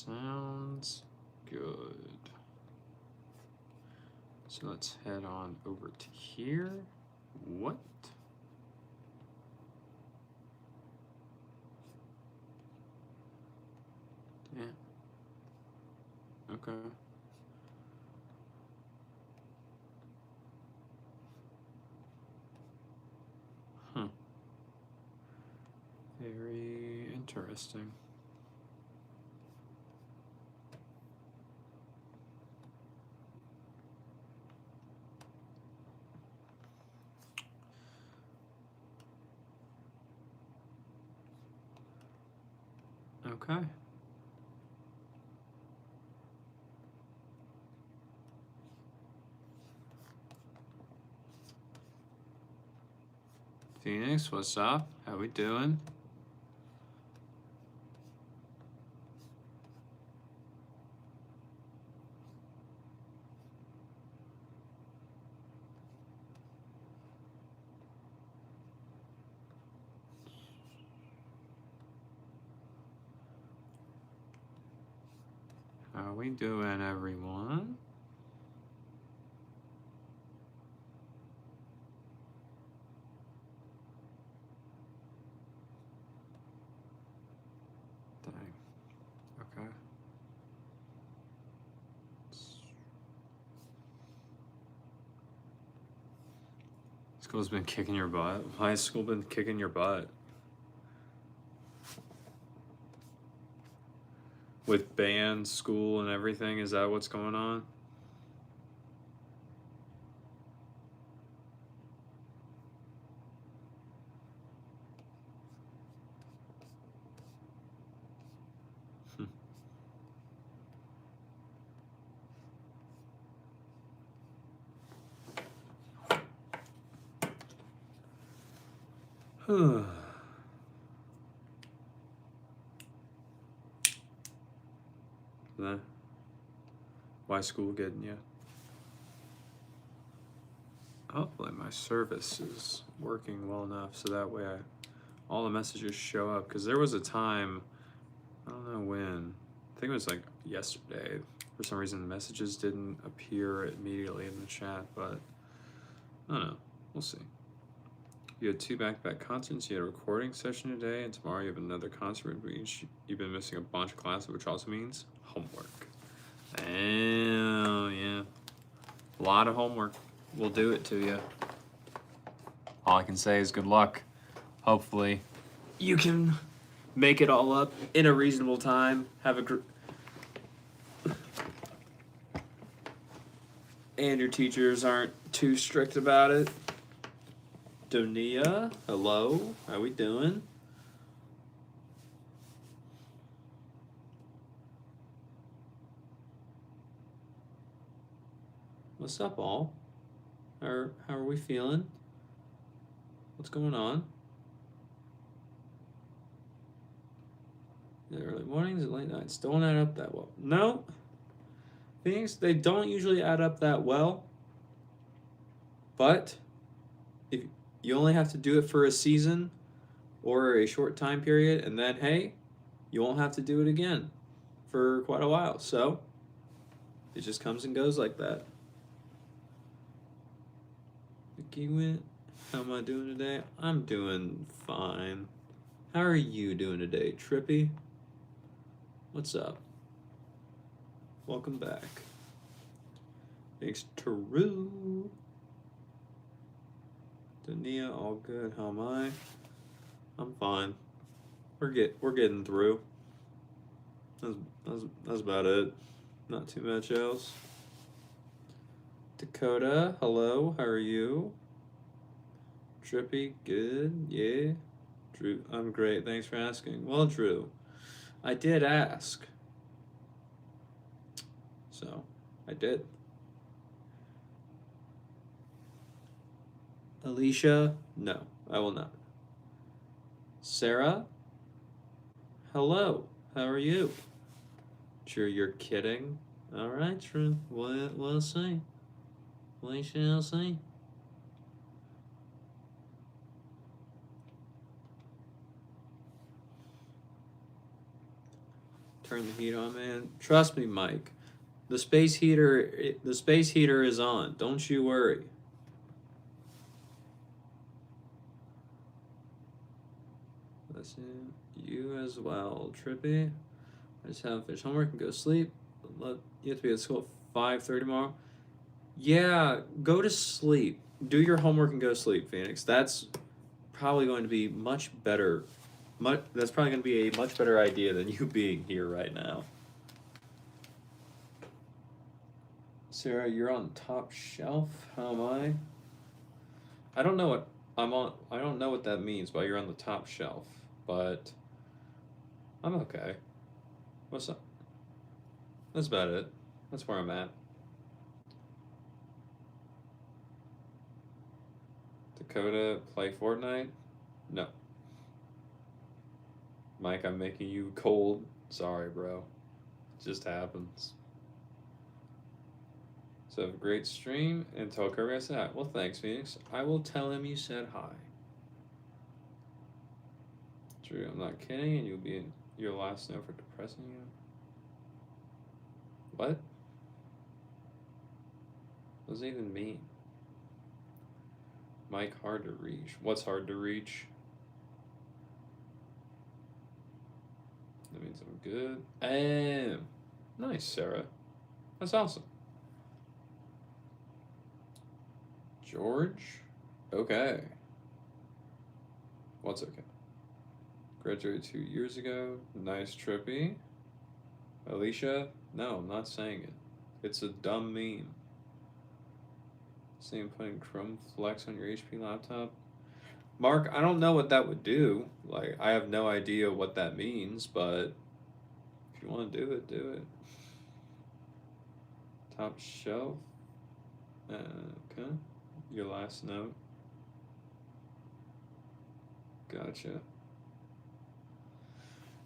Sounds good. So let's head on over to here. What? Yeah. Okay. Huh. Very interesting. Okay. Phoenix, what's up? How we doing? How we doing, everyone? Dang. Okay. School's been kicking your butt. Why has school been kicking your butt? With band, school, and everything, is that what's going on? Nah. Why school getting you? Hopefully my service is working well enough so that way all the messages show up. Because there was a time, I don't know when, I think it was like yesterday, for some reason the messages didn't appear immediately in the chat, but I don't know. We'll see. You had 2 back-to-back concerts, you had a recording session today, and tomorrow you have another concert, which you've been missing a bunch of classes, which also means homework. Oh, yeah. A lot of homework. We'll do it to you. All I can say is good luck. Hopefully you can make it all up in a reasonable time. Have a and your teachers aren't too strict about it. Donia, hello. How we doing? What's up, all? How are we feeling? What's going on? The early mornings and late nights don't add up that well. No. Things, they don't usually add up that well. But if you only have to do it for a season or a short time period, and then hey, you won't have to do it again for quite a while. So it just comes and goes like that. Vicky went. How am I doing today? I'm doing fine. How are you doing today, Trippy? What's up? Welcome back. Thanks, Taru. Dania, all good. How am I? I'm fine. We're getting through. That's about it. Not too much else. Dakota, hello. How are you? Trippy, good. Yeah. Drew, I'm great. Thanks for asking. Well, Drew, I did ask. So, I did. Alicia, no, I will not. Sarah, hello. How are you? Drew, you're kidding. All right, Drew. We'll see. We shall see. turn the heat on, man. Trust me, Mike. The space heater is on. Don't you worry. Listen, you as well, Trippy. I just haven't finished homework and go sleep. You have to be at school at 5:30 tomorrow. Yeah, go to sleep. Do your homework and go to sleep, Phoenix. That's probably going to be much better. That's probably going to be a much better idea than you being here right now. Sarah, you're on top shelf. How am I? I don't know what I'm on. I don't know what that means, but you're on the top shelf. But I'm okay. What's up? That's about it. That's where I'm at. Dakota, play Fortnite? No. Mike, I'm making you cold. Sorry, bro. It just happens. So, have a great stream, and tell Kirby I said hi. Well, thanks, Phoenix. I will tell him you said hi. Drew, I'm not kidding, and you'll be in your last note for depressing you. What? What does it even mean? Mike, hard to reach. What's hard to reach? That means I'm good. Nice, Sarah. That's awesome. George? Okay. What's okay? Graduated 2 years ago. Nice, Trippy. Alicia? No, I'm not saying it. It's a dumb meme. Same putting Chrome Flex on your HP laptop. Mark, I don't know what that would do. Like, I have no idea what that means, but if you want to do it, do it. Top shelf. Okay. Your last note. Gotcha.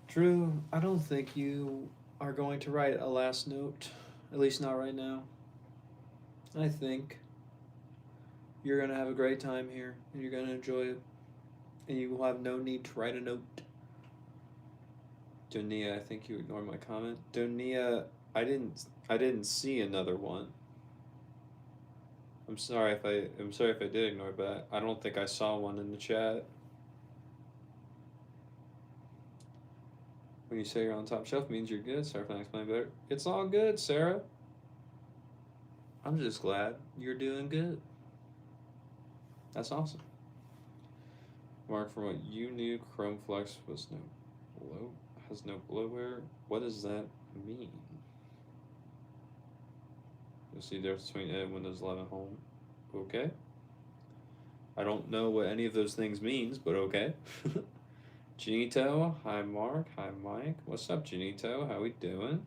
Drew, I don't think you are going to write a last note. At least not right now. I think you're going to have a great time here, and you're going to enjoy it. And you will have no need to write a note. Donia, I think you ignored my comment. Donia, I didn't see another one. I'm sorry if I did ignore, but I don't think I saw one in the chat. When you say you're on top shelf, it means you're good. Sorry if I explain better. It's all good, Sarah. I'm just glad you're doing good. That's awesome. Mark, from what you knew, Chrome Flex has no bloatware. What does that mean? You'll see the difference between it and Windows 11 Home. Okay. I don't know what any of those things means, but okay. Janito, hi Mark, hi Mike. What's up, Janito? How we doing?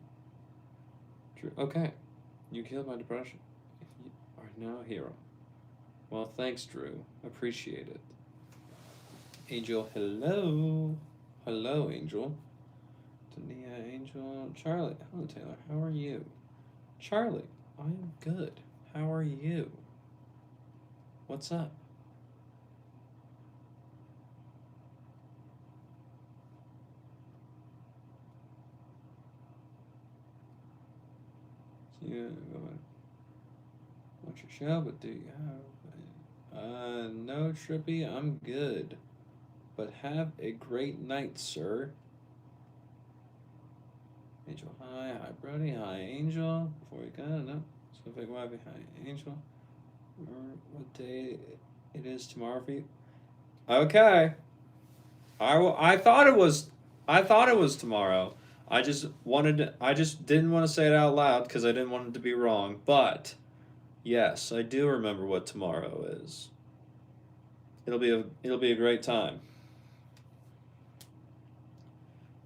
Drew, okay. You killed my depression. You are now a hero. Well, thanks, Drew. Appreciate it. Angel, hello. Hello, Angel. Tania, Angel. Charlie, hello, Taylor. How are you? Charlie, I'm good. How are you? What's up? Yeah, watch your show, but do you have? No, Trippy, I'm good. But have a great night, sir. Angel, hi, Brody, hi, Angel. Before we go, no. So big Wabby, hi, Angel. What day it is tomorrow for you? Okay. I thought it was tomorrow. I just didn't want to say it out loud because I didn't want it to be wrong. But yes, I do remember what tomorrow is. It'll be a great time.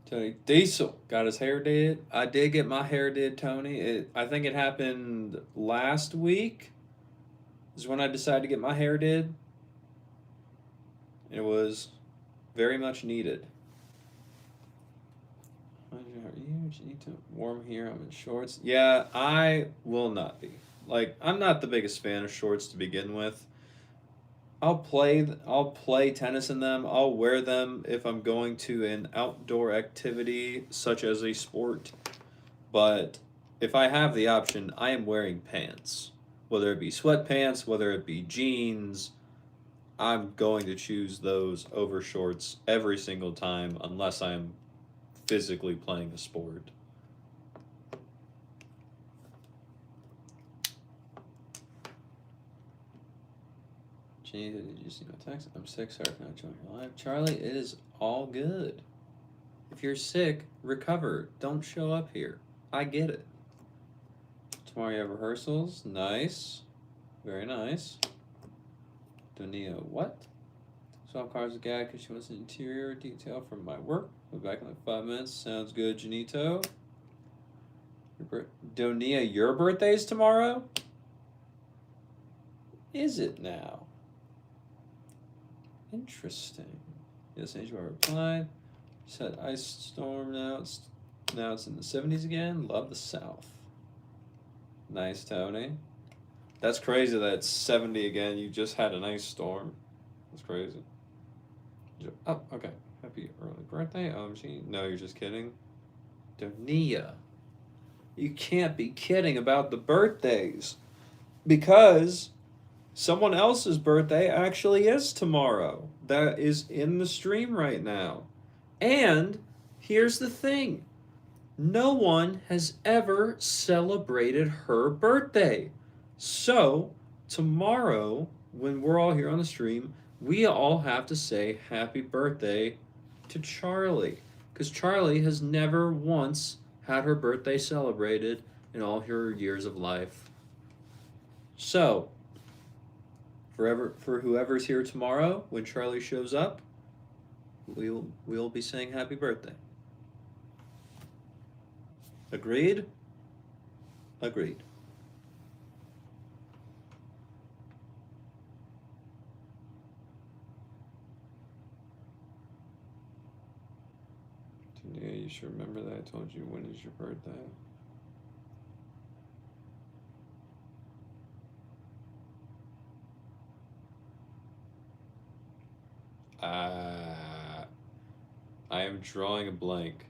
Tony Diesel got his hair did. I did get my hair did, Tony. I think it happened last week. Is when I decided to get my hair did. It was very much needed. You need to warm here. I'm in shorts. Yeah, I will not be. Like, I'm not the biggest fan of shorts to begin with. I'll play tennis in them. I'll wear them if I'm going to an outdoor activity such as a sport. But if I have the option, I am wearing pants. Whether it be sweatpants, whether it be jeans, I'm going to choose those over shorts every single time unless I'm physically playing a sport. Gee, did you see my text? I'm sick. Sorry for not joining your live. Charlie, it is all good. If you're sick, recover. Don't show up here. I get it. Tomorrow you have rehearsals. Nice. Very nice. Donia, what? Swap cars with Gag because she wants an interior detail from my work. We'll be back in like 5 minutes. Sounds good, Janito. Donia, your birthday's tomorrow? Is it now? Interesting. Yes, Angel, I replied. Said ice storm now. It's in the 70s again. Love the South. Nice, Tony. That's crazy that it's 70 again. You just had an ice storm. That's crazy. Oh, okay. Happy early birthday, OMG. No, you're just kidding. Donia. You can't be kidding about the birthdays. Because someone else's birthday actually is tomorrow. That is in the stream right now. And here's the thing. No one has ever celebrated her birthday. So, tomorrow, when we're all here on the stream, we all have to say happy birthday to Charlie. Because Charlie has never once had her birthday celebrated in all her years of life. So, for whoever's here tomorrow, when Charlie shows up, we'll be saying happy birthday. Agreed? Agreed. Yeah, you should remember that I told you when is your birthday. I am drawing a blank.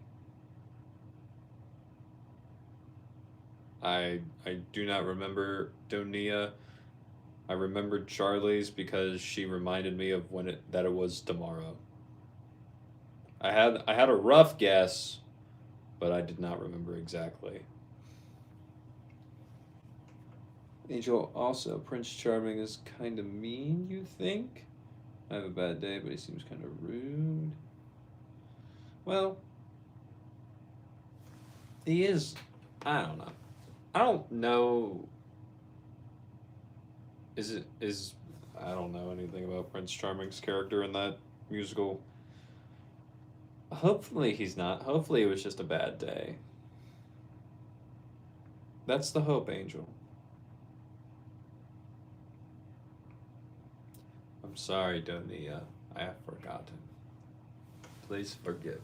I do not remember Donia. I remembered Charlie's because she reminded me of that it was tomorrow. I had a rough guess, but I did not remember exactly. Angel, also, Prince Charming is kind of mean, you think? I have a bad day, but he seems kind of rude. Well, he is. I don't know. I don't know. I don't know anything about Prince Charming's character in that musical. Hopefully he's not. Hopefully it was just a bad day. That's the hope, Angel. I'm sorry, Donia. I have forgotten. Please forgive.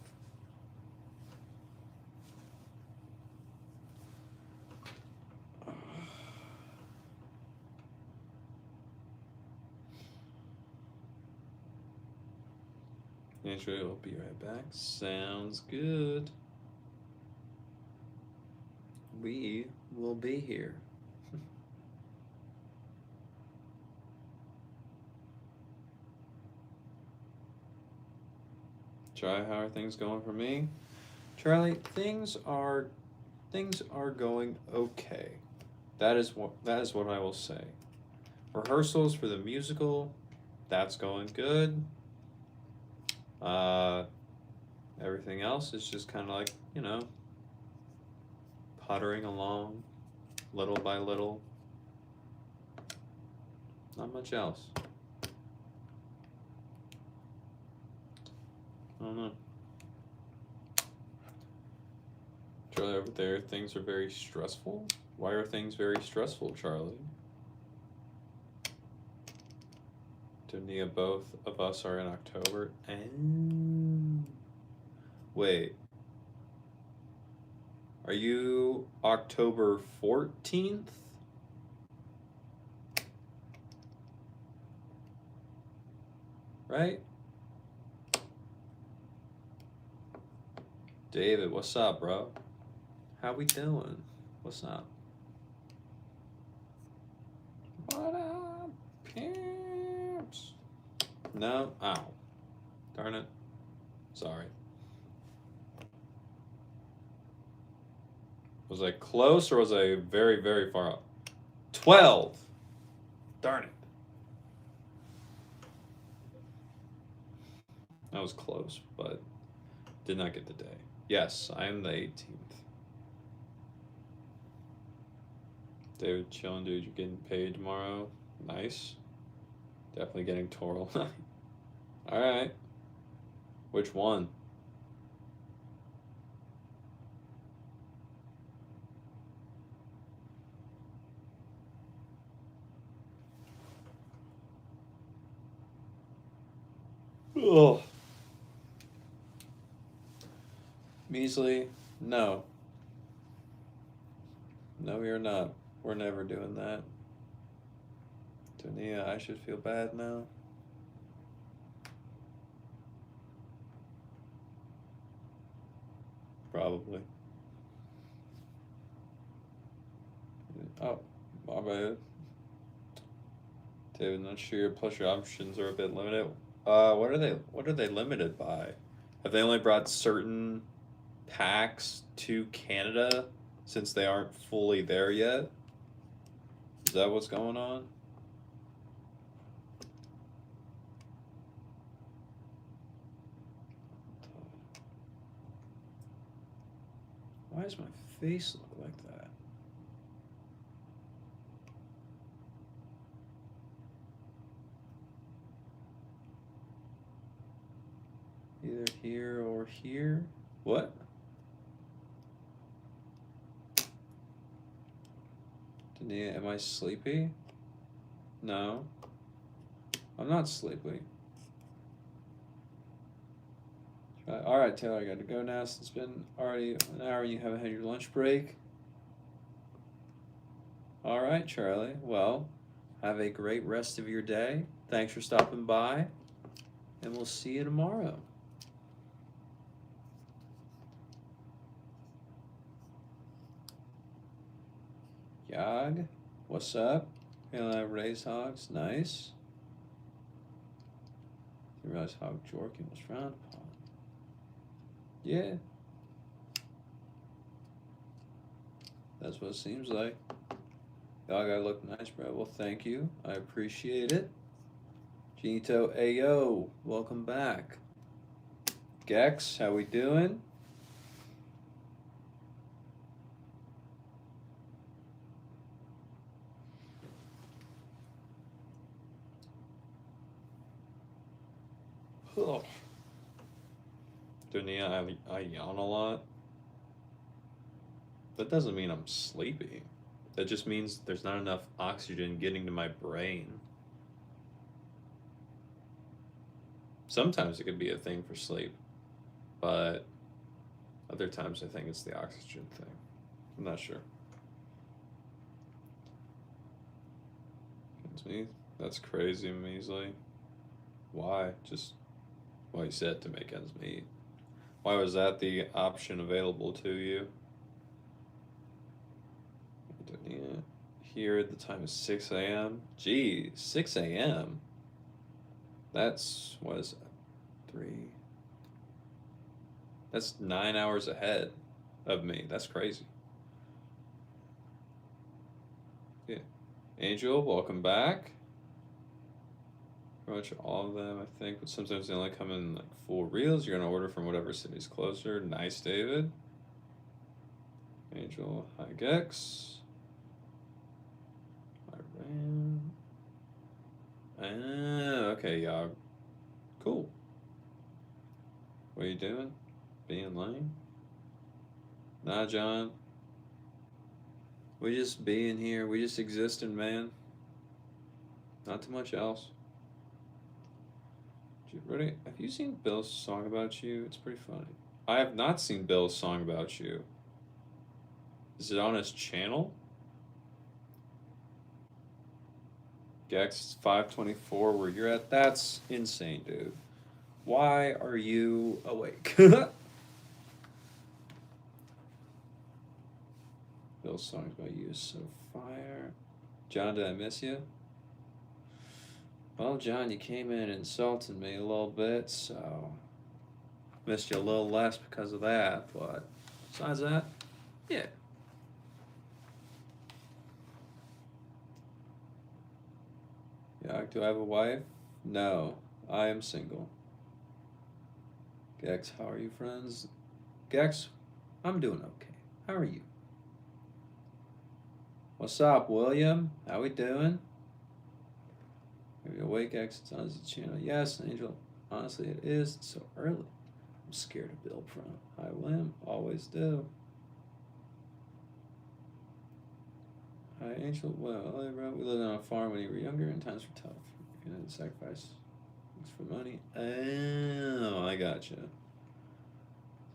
Angel will be right back. Sounds good. We will be here. Charlie, how are things going for me? Charlie, things are going okay. That is what I will say. Rehearsals for the musical, that's going good. Everything else is just kind of like, puttering along little by little. Not much else. I don't know. Charlie, over there, things are very stressful. Why are things very stressful, Charlie? Donia, both of us are in October. And wait. Are you October 14th? right? David, what's up, bro? How we doing? What's up? What up, pimps? No? Ow. Darn it. Sorry. Was I close or was I very, very far up? 12. Darn it. I was close, but did not get the day. Yes, I am the 18th. David, chilling, dude. You're getting paid tomorrow. Nice. Definitely getting Toro. All right. Which one? Oh. Measly, no. No, we are not. We're never doing that. Dunia, I should feel bad now. Probably. Oh, my bad. David, not sure. Plus, your options are a bit limited. What are they? What are they limited by? Have they only brought certain packs to Canada since they aren't fully there yet? Is that what's going on? Why does my face look like that? Either here or here. What? Dania, am I sleepy? No. I'm not sleepy. All right, Taylor, I got to go now since it's been already an hour and you haven't had your lunch break. All right, Charlie. Well, have a great rest of your day. Thanks for stopping by, and we'll see you tomorrow. Yag, what's up? Raised hogs, nice. You realize hog jorking was frowned upon. Yeah. That's what it seems like. Y'all gotta look nice, bro. Well, thank you. I appreciate it. Ginito Ayo, welcome back. Gex, how we doing? Oh. Dunia, I yawn a lot. That doesn't mean I'm sleepy. That just means there's not enough oxygen getting to my brain. Sometimes it could be a thing for sleep, but other times I think it's the oxygen thing. I'm not sure. It's me. That's crazy, Measly. Why? Just, well, you said to make ends meet. Why was that the option available to you? Here, the time is 6 a.m. Gee, 6 a.m. That's, what is that? 3. That's 9 hours ahead of me. That's crazy. Yeah. Angel, welcome back. Pretty much all of them, I think, but sometimes they only come in like full reels. You're gonna order from whatever city's closer. Nice, David. Angel, hi Gex. Iran. Okay, y'all. Cool. What are you doing? Being lame? Nah, John. We just being here. We just existing, man. Not too much else. Ready? Have you seen Bill's song about you? It's pretty funny. I have not seen Bill's song about you. Is it on his channel? Gex 524 where you're at. That's insane, dude. Why are you awake? Bill's songs by you is so fire. John, did I miss you? Well, John, you came in insulting me a little bit, so missed you a little less because of that, but besides that, yeah. Yeah, do I have a wife? No, I am single. Gex, how are you, friends? Gex, I'm doing okay. How are you? What's up, William? How we doing? Are you awake, Gex? It's on his channel. Yes, Angel. Honestly, it is. It's so early. I'm scared to build from. Hi, William. Always do. Hi, Angel. Well, we lived on a farm when you were younger, and times were tough. You had to sacrifice things for money. Oh, I gotcha.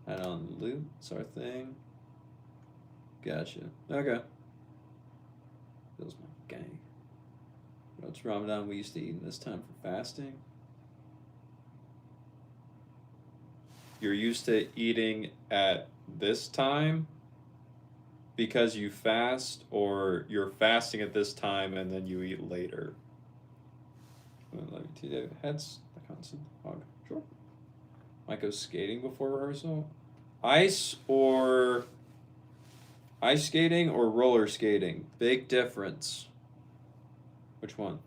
Add on the loot. It's our thing. Gotcha. Okay. Bill's my gang. What's Ramadan we used to eat in this time for fasting? You're used to eating at this time because you fast, or you're fasting at this time and then you eat later? Love you too, David. Heads. I can't see the hog. Sure. Might go skating before rehearsal. Ice skating or roller skating? Big difference. Which one?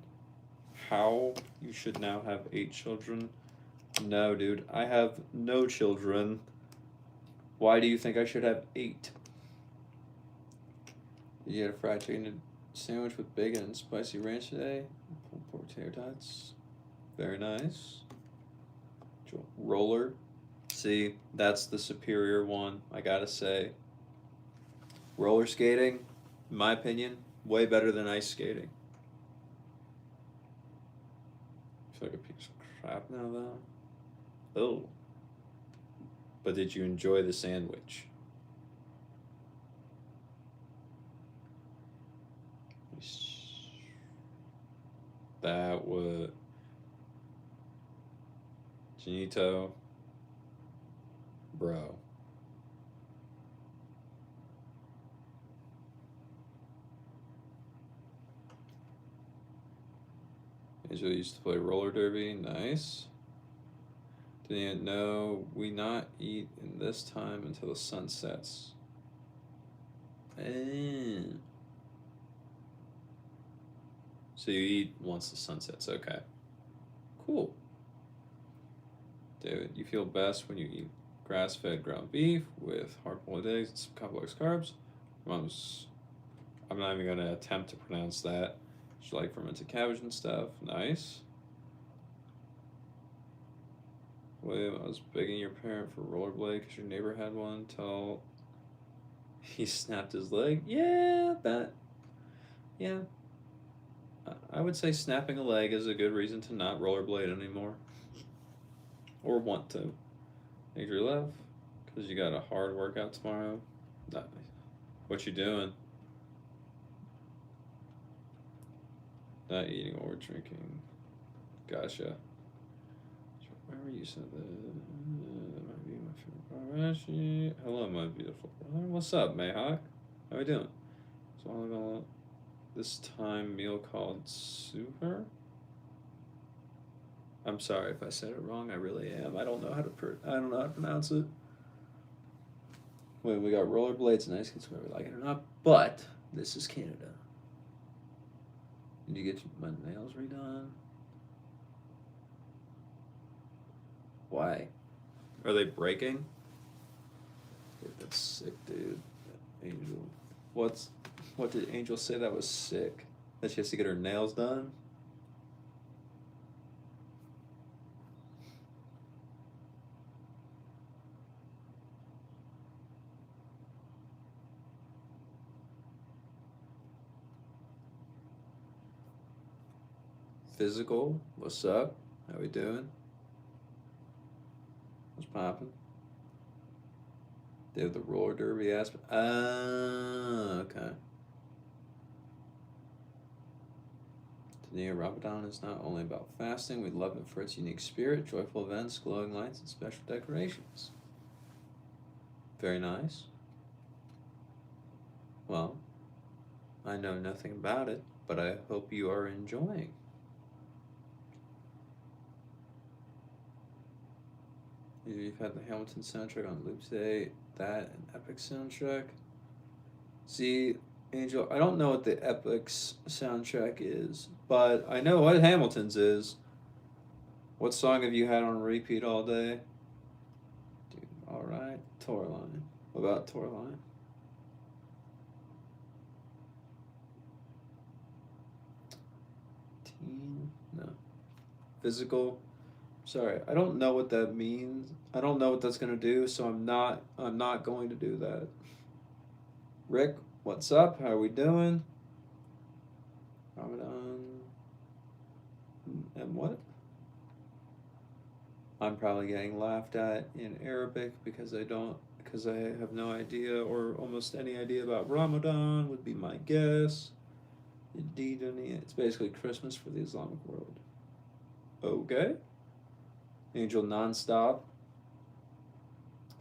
How you should now have 8 children? No, dude. I have no children. Why do you think I should have 8? Did you get a fried chicken sandwich with bacon and spicy ranch today? Pulled pork tater tots. Very nice. Roller. See, that's the superior one, I gotta say. Roller skating, in my opinion, way better than ice skating. I feel like a piece of crap now, though. Oh. But did you enjoy the sandwich? That was Janito, bro. Angela used to play roller derby. Nice. Didn't know we not eat in this time until the sun sets. So you eat once the sun sets. Okay. Cool. David, you feel best when you eat grass-fed ground beef with hard-boiled eggs and some complex carbs. I'm not even gonna attempt to pronounce that. Just like fermented cabbage and stuff. Nice. William, I was begging your parent for rollerblade because your neighbor had one till he snapped his leg. Yeah, I would say snapping a leg is a good reason to not rollerblade anymore. Or want to. Andrew left because you got a hard workout tomorrow. What you doing? Not eating or drinking. Gotcha. Where you said that might be my favorite. Hello, my beautiful brother. What's up, Mayhawk? How we doing? So all about this time meal called super. I'm sorry if I said it wrong. I really am. I don't know how to pronounce it. Wait, we got rollerblades and ice skates, whether we like it or not. But this is Canada. Did you get my nails redone? Why? Are they breaking? Dude, that's sick, dude. Angel. What did Angel say that was sick? That she has to get her nails done? Physical, what's up? How we doing? What's poppin'? They have the roller derby aspect. Ah, okay. The year Ramadan is not only about fasting, we love it for its unique spirit, joyful events, glowing lights, and special decorations. Very nice. Well, I know nothing about it, but I hope you are enjoying. You've had the Hamilton soundtrack on loop today, that and Epic soundtrack. See, Angel, I don't know what the Epic's soundtrack is, but I know what Hamilton's is. What song have you had on repeat all day? Dude, alright. Tourline. What about Tourline? Teen? No. Physical? Sorry, I don't know what that means. I don't know what that's gonna do, so I'm not going to do that. Rick, what's up? How are we doing? Ramadan. And what? I'm probably getting laughed at in Arabic because I have no idea or almost any idea about Ramadan would be my guess. Indeed, it's basically Christmas for the Islamic world. Okay. Angel Nonstop.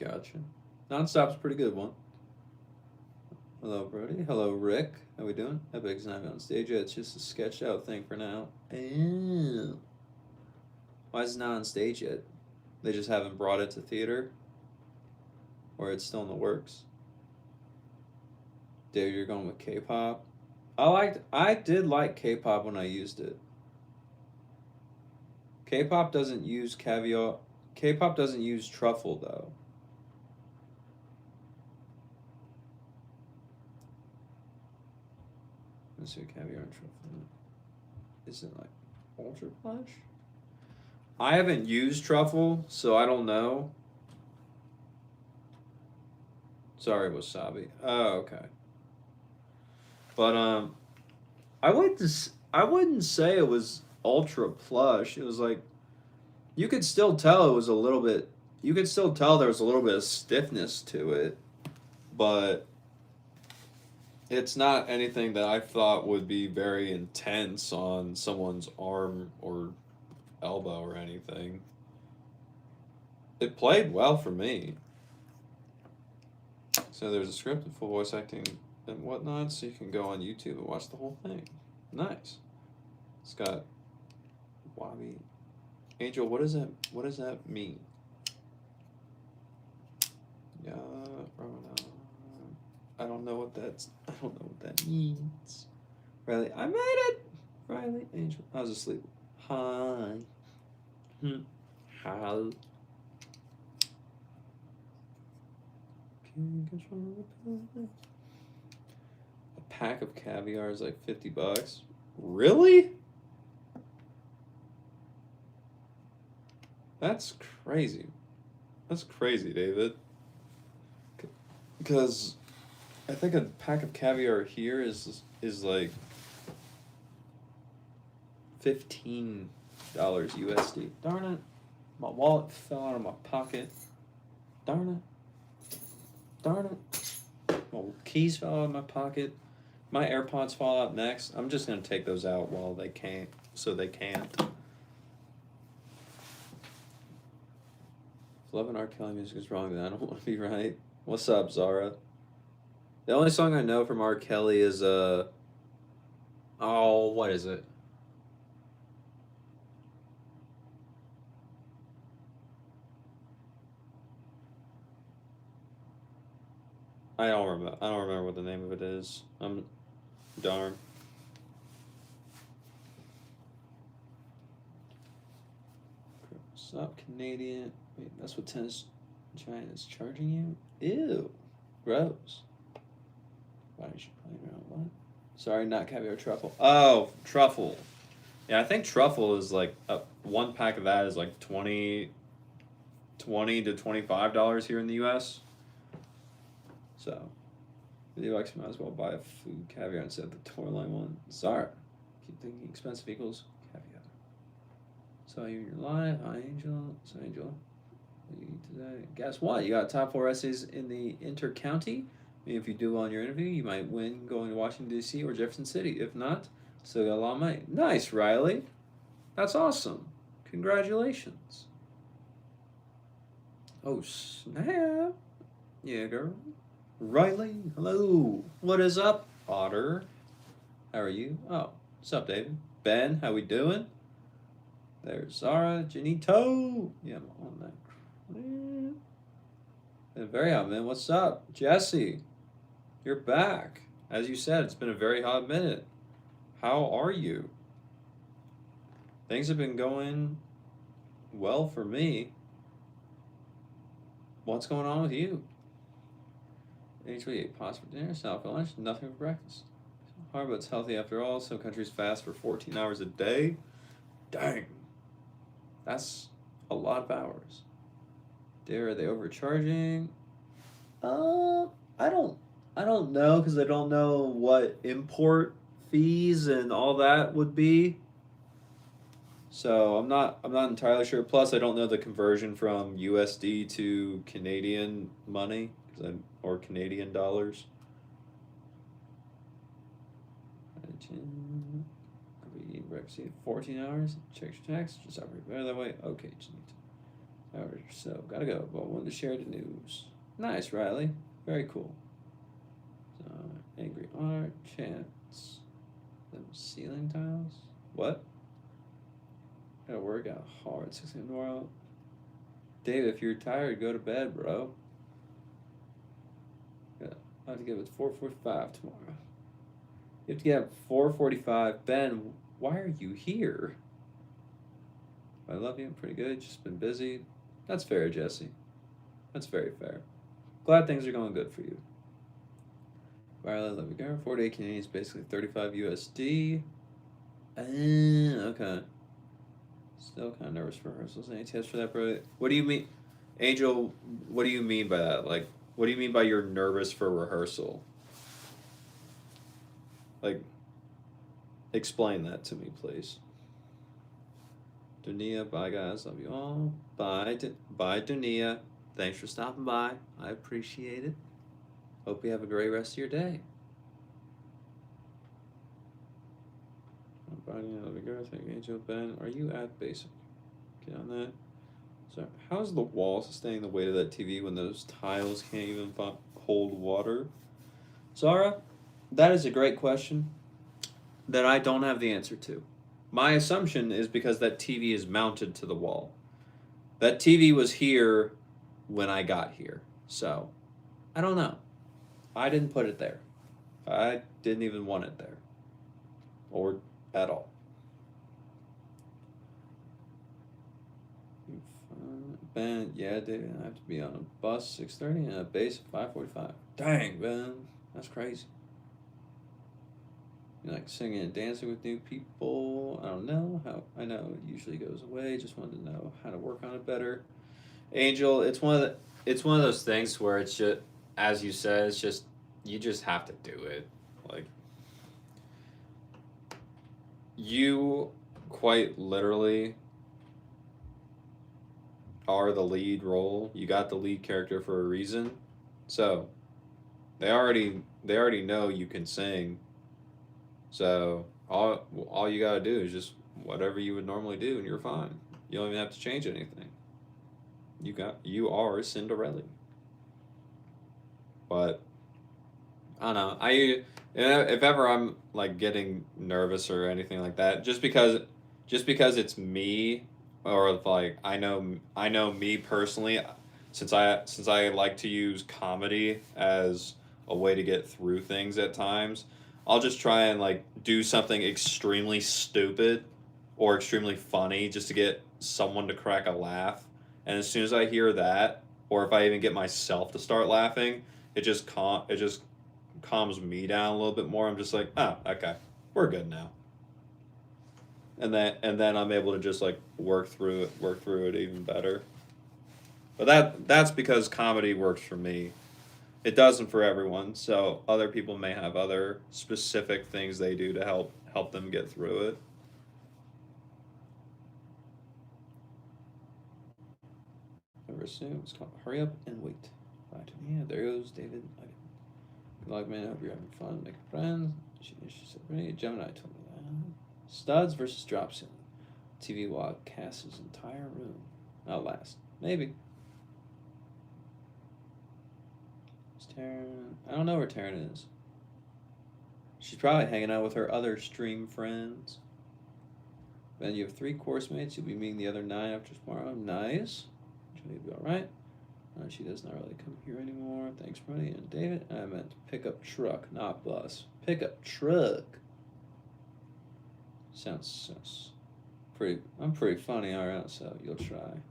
Gotcha. Nonstop's a pretty good one. Hello, Brody. Hello, Rick. How we doing? Epic's not on stage yet. It's just a sketched out thing for now. Ew. Why is it not on stage yet? They just haven't brought it to theater? Or it's still in the works? Dude, you're going with K-pop? I did like K-pop when I used it. K-pop doesn't use caviar. K-pop doesn't use truffle, though. Let's see, caviar and truffle. Is it like Ultra Plush? I haven't used truffle, so I don't know. Sorry, wasabi. Oh, okay. But I wouldn't say it was ultra plush. It was like you could still tell it was a little bit. You could still tell there was a little bit of stiffness to it, but it's not anything that I thought would be very intense on someone's arm or elbow or anything. It played well for me. So there's a script and full voice acting and whatnot, so you can go on YouTube and watch the whole thing. Nice. It's got Wabi. Angel, what does that mean? Yeah, I don't know what that means. Riley, I made it. Riley, Angel, I was asleep. Hi. Hi. A pack of caviar is like $50. Really? That's crazy. That's crazy, David. Because I think a pack of caviar here is like $15 USD. Darn it. My wallet fell out of my pocket. Darn it. Darn it. My keys fell out of my pocket. My AirPods fall out next. I'm just going to take those out while they can't, so they can't. If loving R. Kelly music is wrong, then I don't want to be right. What's up, Zara? The only song I know from R. Kelly is, what is it? I don't remember what the name of it is. Darn. Stop, Canadian. Wait, that's what Tennis China's charging you? Ew. Gross. Why did you play around? What? Sorry, not caviar, truffle. Oh, truffle. Yeah, I think truffle is like one pack of that is like $20 to $25 here in the U.S. So, $50 might as well buy a food caviar instead of the Tourline one. Sorry. Keep thinking expensive equals caviar. Saw you in your live. Hi, Angel. So, Angel. What do you eat today? Guess what? You got top 4 essays in the inter-county. If you do well in your interview, you might win going to Washington, D.C. or Jefferson City. If not, Still got a lot of money. Nice, Riley. That's awesome. Congratulations. Oh, snap. Yeah, girl. Riley, hello. What is up, Otter? How are you? Oh, what's up, David? Ben, how we doing? There's Zara, Janito. Yeah, I'm on that. And very hot, man. What's up? Jesse, you're back. As you said, it's been a very hot minute. How are you? Things have been going well for me. What's going on with you? H-we pasta for dinner, salad for lunch, nothing for breakfast. Hard, but it's healthy after all. Some countries fast for 14 hours a day. Dang. That's a lot of hours. Are they overcharging? I don't know because I don't know what import fees and all that would be. So I'm not entirely sure. Plus, I don't know the conversion from USD to Canadian money or Canadian dollars. Breakfast 14 hours. Check your tax. Just operate better that way. Okay, Janita. So gotta go. But I wanted to share the news. Nice, Riley. Very cool. So, angry art chance. Them ceiling tiles. What? Gotta work out hard. 6 a.m. tomorrow. David, if you're tired, go to bed, bro. Yeah, I have to get up at 4:45 tomorrow. You have to get up at 4:45. Ben, why are you here? I love you. I'm pretty good. Just been busy. That's fair, Jesse. That's very fair. Glad things are going good for you. Violet, love you, girl. 48 Canadian is basically 35 USD. Okay. Still kind of nervous for rehearsals. Any tips for that, bro? What do you mean, Angel? What do you mean by that? Like, what do you mean by you're nervous for rehearsal? Like, explain that to me, please. Dunia, bye guys, love you all. Bye, bye, Dunia. Thanks for stopping by. I appreciate it. Hope you have a great rest of your day. Angel, Ben, are you at basic? Get on that. So, how's the wall sustaining the weight of that TV when those tiles can't even hold water? Zara, that is a great question that I don't have the answer to. My assumption is because that TV is mounted to the wall. That TV was here when I got here. So, I don't know. I didn't put it there. I didn't even want it there. Or at all. Ben, yeah, dude, I have to be on a bus 6:30 and a base at 5:45. Dang, Ben, that's crazy. You like singing and dancing with new people? I don't know how. I know it usually goes away. Just wanted to know how to work on it better. Angel, it's one of those things where it's just, as you said, it's just you just have to do it. Like, you quite literally are the lead role. You got the lead character for a reason. So they already know you can sing. So all you gotta do is just whatever you would normally do, and you're fine. You don't even have to change anything. You are Cinderella. But I don't know. If ever I'm like getting nervous or anything like that, just because it's me, or like I know me personally, since I like to use comedy as a way to get through things at times, I'll just try and like do something extremely stupid or extremely funny just to get someone to crack a laugh. And as soon as I hear that, or if I even get myself to start laughing, it just calms me down a little bit more. I'm just like, oh, okay, we're good now. And then I'm able to just like work through it even better. But that's because comedy works for me. It doesn't for everyone. So other people may have other specific things they do to help them get through it. Never assume it's called hurry up and wait. Right. Yeah, there goes David. Good luck, man. I hope you're having fun, making friends. She said, Gemini told me that. Studs versus drop ceiling. TV will cast his entire room. Outlast. Maybe. Is Taryn... I don't know where Taryn is. She's probably hanging out with her other stream friends. Then you have 3 course mates. You'll be meeting the other 9 after tomorrow. Nice. She'll be alright. She does not really come here anymore. Thanks, Brody and David. I meant pickup truck, not bus. Pickup truck. Sounds pretty. I'm pretty funny, alright, so you'll try.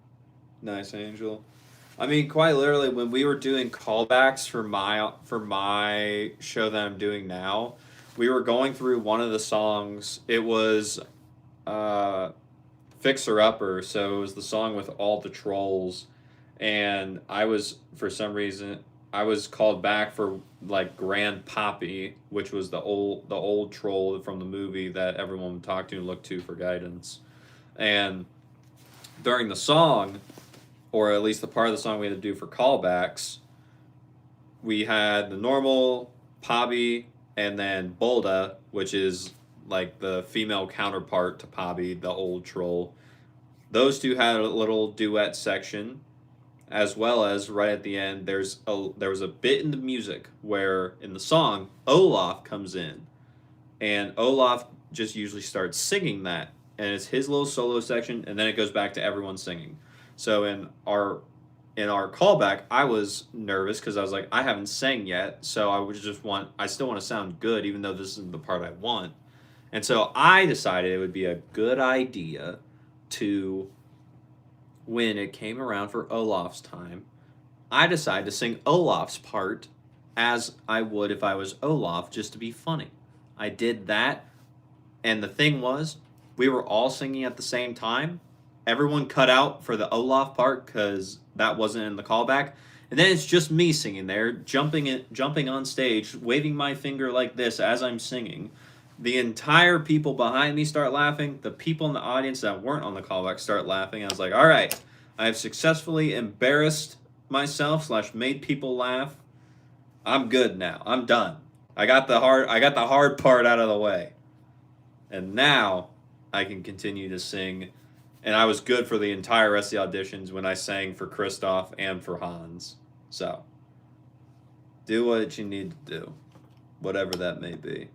Nice, Angel. I mean, quite literally, when we were doing callbacks for my show that I'm doing now, we were going through one of the songs. It was Fixer Upper, so it was the song with all the trolls. And I was, for some reason, I was called back for like Grand Poppy, which was the old troll from the movie that everyone would talk to and look to for guidance. And during the song, or at least the part of the song we had to do for callbacks, we had the normal Poppy and then Bolda, which is like the female counterpart to Poppy, the old troll. Those two had a little duet section. As well as right at the end, there was a bit in the music where in the song Olaf comes in, and Olaf just usually starts singing that, and it's his little solo section, and then it goes back to everyone singing. So in our callback, I was nervous because I was like, I haven't sang yet, so I still want to sound good, even though this isn't the part I want, and so I decided it would be a good idea to. When it came around for Olaf's time, I decided to sing Olaf's part as I would if I was Olaf, just to be funny. I did that, and the thing was, we were all singing at the same time. Everyone cut out for the Olaf part because that wasn't in the callback. And then it's just me singing there, jumping on stage, waving my finger like this as I'm singing. The entire people behind me start laughing. The people in the audience that weren't on the callback start laughing. I was like, all right, I have successfully embarrassed myself / made people laugh. I'm good now. I'm done. I got the hard part out of the way. And now I can continue to sing. And I was good for the entire rest of the auditions when I sang for Kristoff and for Hans. So, do what you need to do, whatever that may be.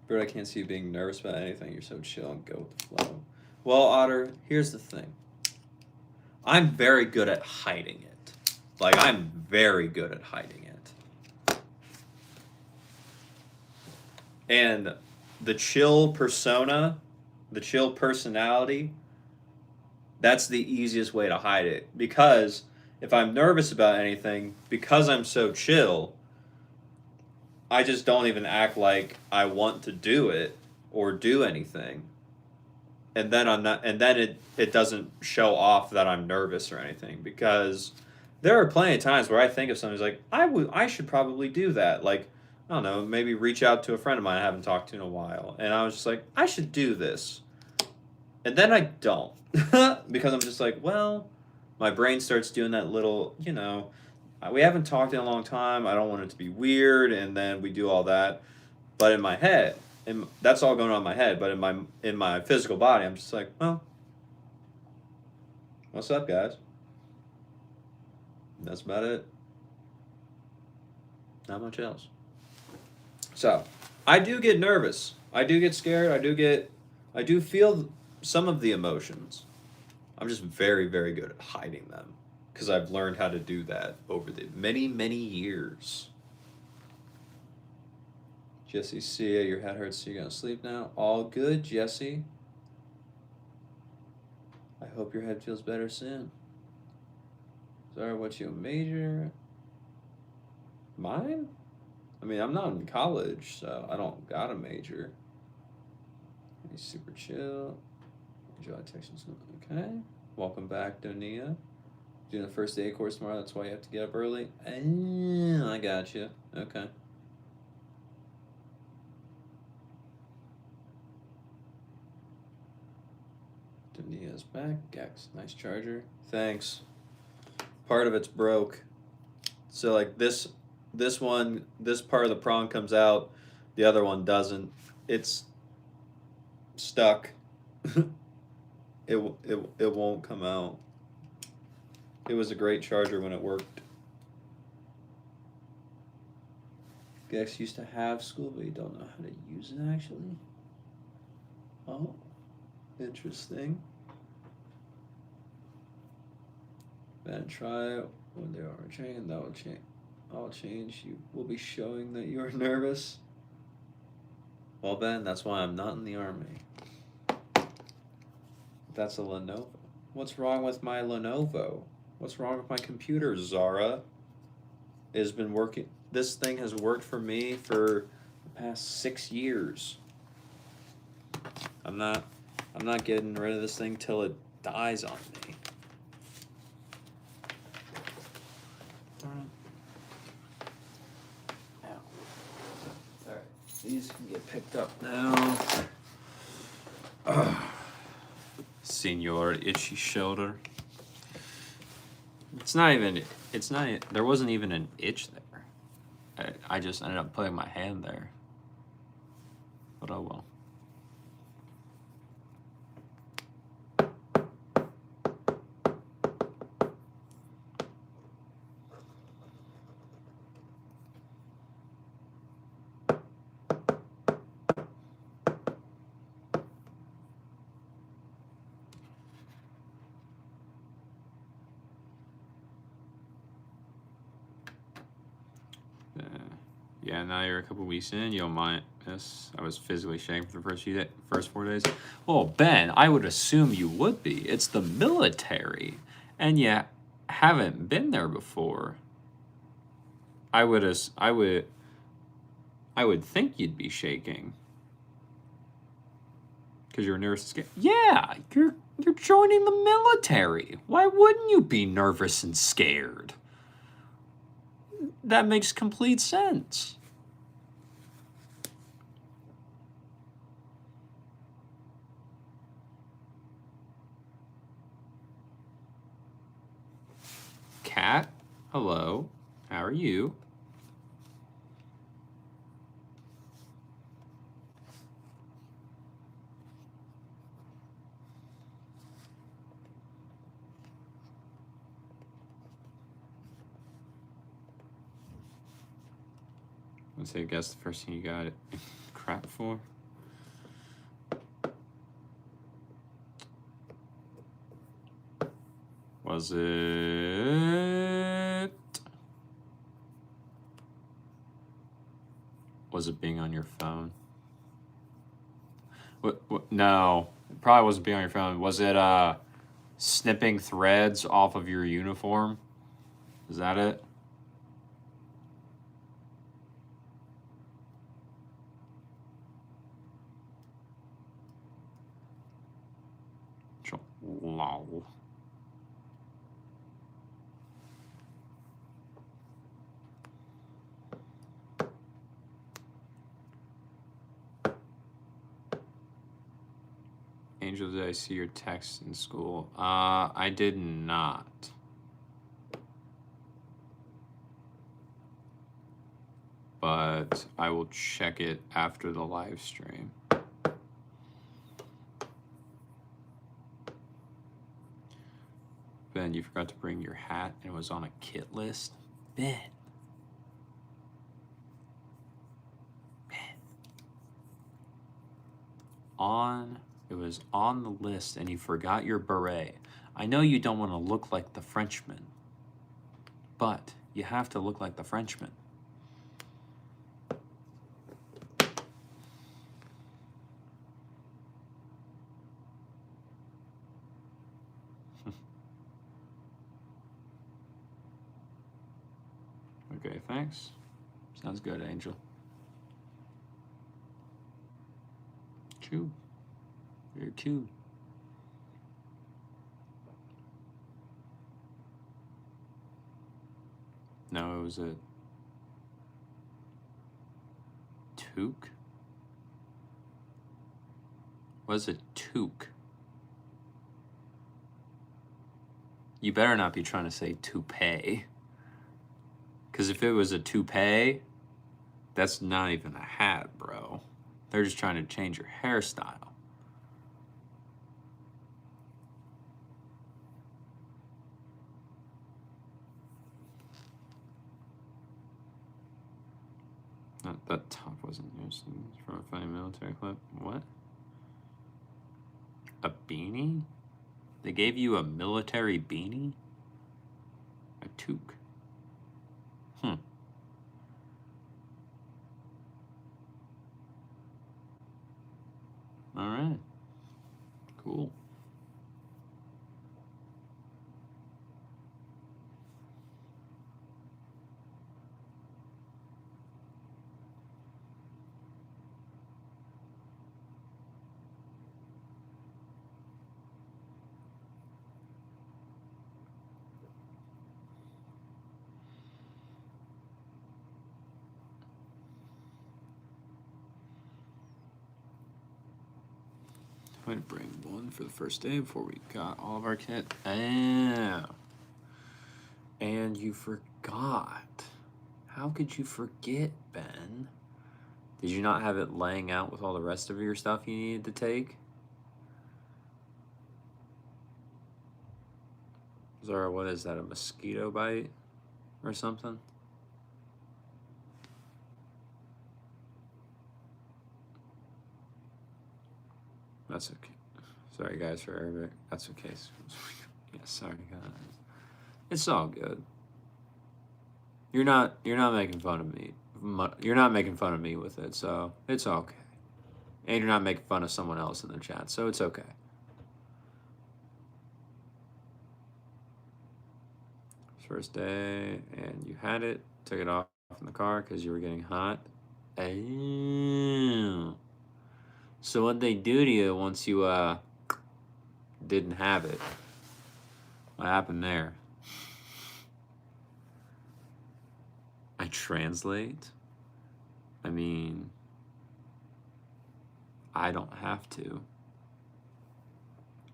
Bert, I can't see you being nervous about anything. You're so chill and go with the flow. Well, Otter, here's the thing. I'm very good at hiding it. Like, I'm very good at hiding it. And the chill persona, the chill personality, that's the easiest way to hide it. Because if I'm nervous about anything, because I'm so chill, I just don't even act like I want to do it or do anything. And then it doesn't show off that I'm nervous or anything, because there are plenty of times where I think of something like, I should probably do that. Like, I don't know, maybe reach out to a friend of mine I haven't talked to in a while. And I was just like, I should do this. And then I don't. Because I'm just like, well, my brain starts doing that little, we haven't talked in a long time. I don't want it to be weird, and then we do all that. But in my head, that's all going on in my head. But in my physical body, I'm just like, well, what's up, guys? That's about it. Not much else. So, I do get nervous. I do get scared. I do feel some of the emotions. I'm just very, very good at hiding them, because I've learned how to do that over the many, many years. Jesse, see ya. Your head hurts, so you're going to sleep now. All good, Jesse. I hope your head feels better soon. Sorry, what's your major? Mine? I mean, I'm not in college, so I don't got a major. He's super chill. Enjoy texting. Okay. Welcome back, Donia. Doing the first aid course tomorrow, that's why you have to get up early. I got you. Okay. Donia's back. Gex, nice charger. Thanks. Part of it's broke. So like this this one, this part of the prong comes out, the other one doesn't. It's stuck. It won't come out. It was a great charger when it worked. Gex used to have school, but you don't know how to use it actually. Oh, interesting. Then try it when they are trained. That will change. I'll change. You will be showing that you are nervous. Well, Ben, that's why I'm not in the army. That's a Lenovo. What's wrong with my Lenovo? What's wrong with my computer, Zara? It has been working. This thing has worked for me for the past 6 years. I'm not getting rid of this thing till it dies on me. Alright, these can get picked up now. Senor Itchy Shoulder. There wasn't even an itch there. I just ended up putting my hand there. But oh well. Yeah, now you're a couple weeks in, you don't mind this. I was physically shaking for the first 4 days. Well, Ben, I would assume you would be. It's the military, and you haven't been there before. I would think you'd be shaking because you're nervous and scared. Yeah, you're joining the military. Why wouldn't you be nervous and scared? That makes complete sense. Cat, hello. How are you? Let's say, I guess the first thing you got crap for. Was it being on your phone? What? No, it probably wasn't being on your phone. Was it snipping threads off of your uniform? Is that it? Lol. Angel, did I see your text in school? I did not. But I will check it after the live stream. Ben, you forgot to bring your hat and it was on a kit list. Ben. It was on the list and you forgot your beret. I know you don't want to look like the Frenchman, but you have to look like the Frenchman. Okay, thanks. Sounds good, Angel. Cute. Very cute. No, it was a toque. Was a toque. You better not be trying to say toupee. Because if it was a toupee, that's not even a hat, bro. They're just trying to change your hairstyle. That top wasn't used from a funny military clip. What? A beanie? They gave you a military beanie? A toque. All right. Cool. I'm going to bring one for the first day before we got all of our kit. And you forgot. How could you forget, Ben? Did you not have it laying out with all the rest of your stuff you needed to take? Zara, what is that, a mosquito bite or something? That's okay. Sorry, guys, for Arabic. That's okay. Yeah, sorry, guys. It's all good. You're not making fun of me. You're not making fun of me with it, so it's okay. And you're not making fun of someone else in the chat, so it's okay. First day, and you had it, took it off in the car because you were getting hot. Oh. So what they do to you once you didn't have it? What happened there? I translate? I mean, I don't have to.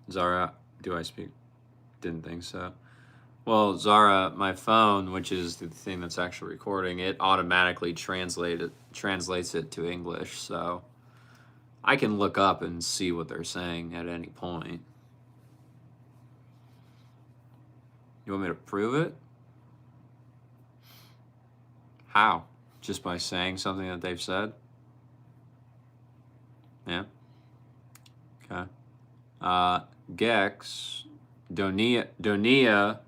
Zara, do I speak? Didn't think so. Well, Zara, my phone, which is the thing that's actually recording, it automatically translates it to English, so I can look up and see what they're saying at any point. You want me to prove it? How? Just by saying something that they've said? Yeah. Okay. Gex, Donia,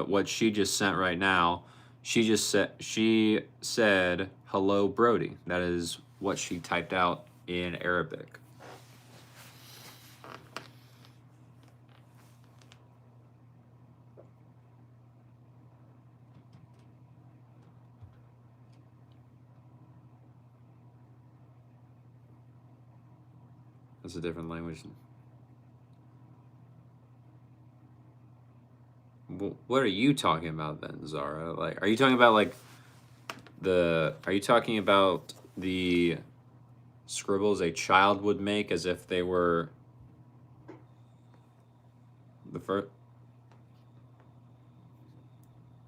what she just sent right now, she said hello Brody. That is what she typed out in Arabic. That's a different language. What are you talking about then, Zara? Like, are you talking about like are you talking about the scribbles a child would make as if they were the first?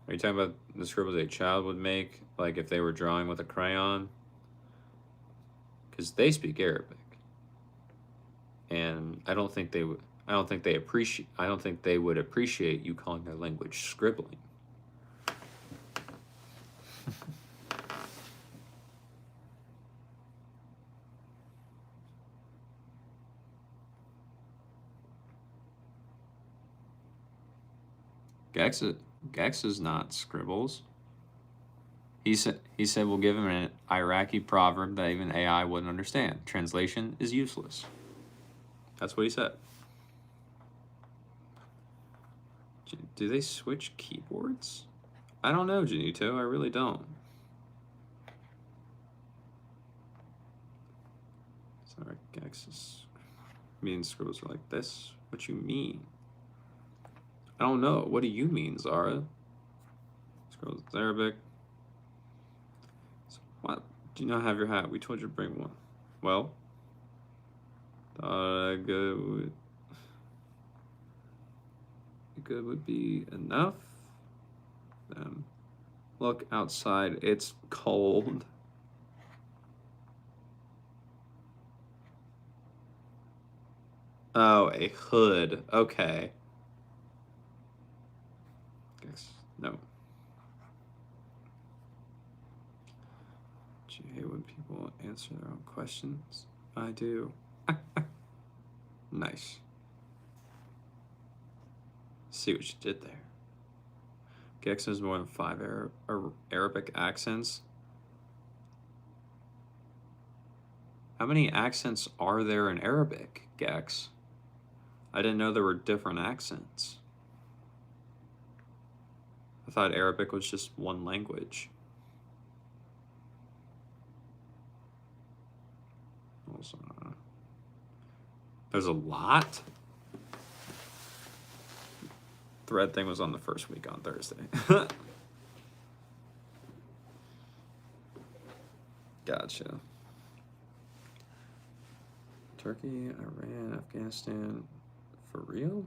Are you talking about the scribbles a child would make, like if they were drawing with a crayon? Because they speak Arabic, and I don't think they would. I don't think they would appreciate you calling their language scribbling. Gex is not scribbles. He said we'll give him an Iraqi proverb that even AI wouldn't understand. Translation is useless. That's what he said. Do they switch keyboards? I don't know, Janito. I really don't. Sorry, Gex means scribbles are like this. What you mean? I don't know. What do you mean, Zara? Scribbles is Arabic. So what? Do you not have your hat? We told you to bring one. Well, good would be enough. Look outside. It's cold. Oh, a hood. Okay. Guess no. Do you hate when people answer their own questions? I do. Nice. See what you did there. Gex has more than 5 Arabic accents. How many accents are there in Arabic, Gex? I didn't know there were different accents. I thought Arabic was just one language. There's a lot? Thread thing was on the first week on Thursday. Gotcha. Turkey, Iran, Afghanistan. For real?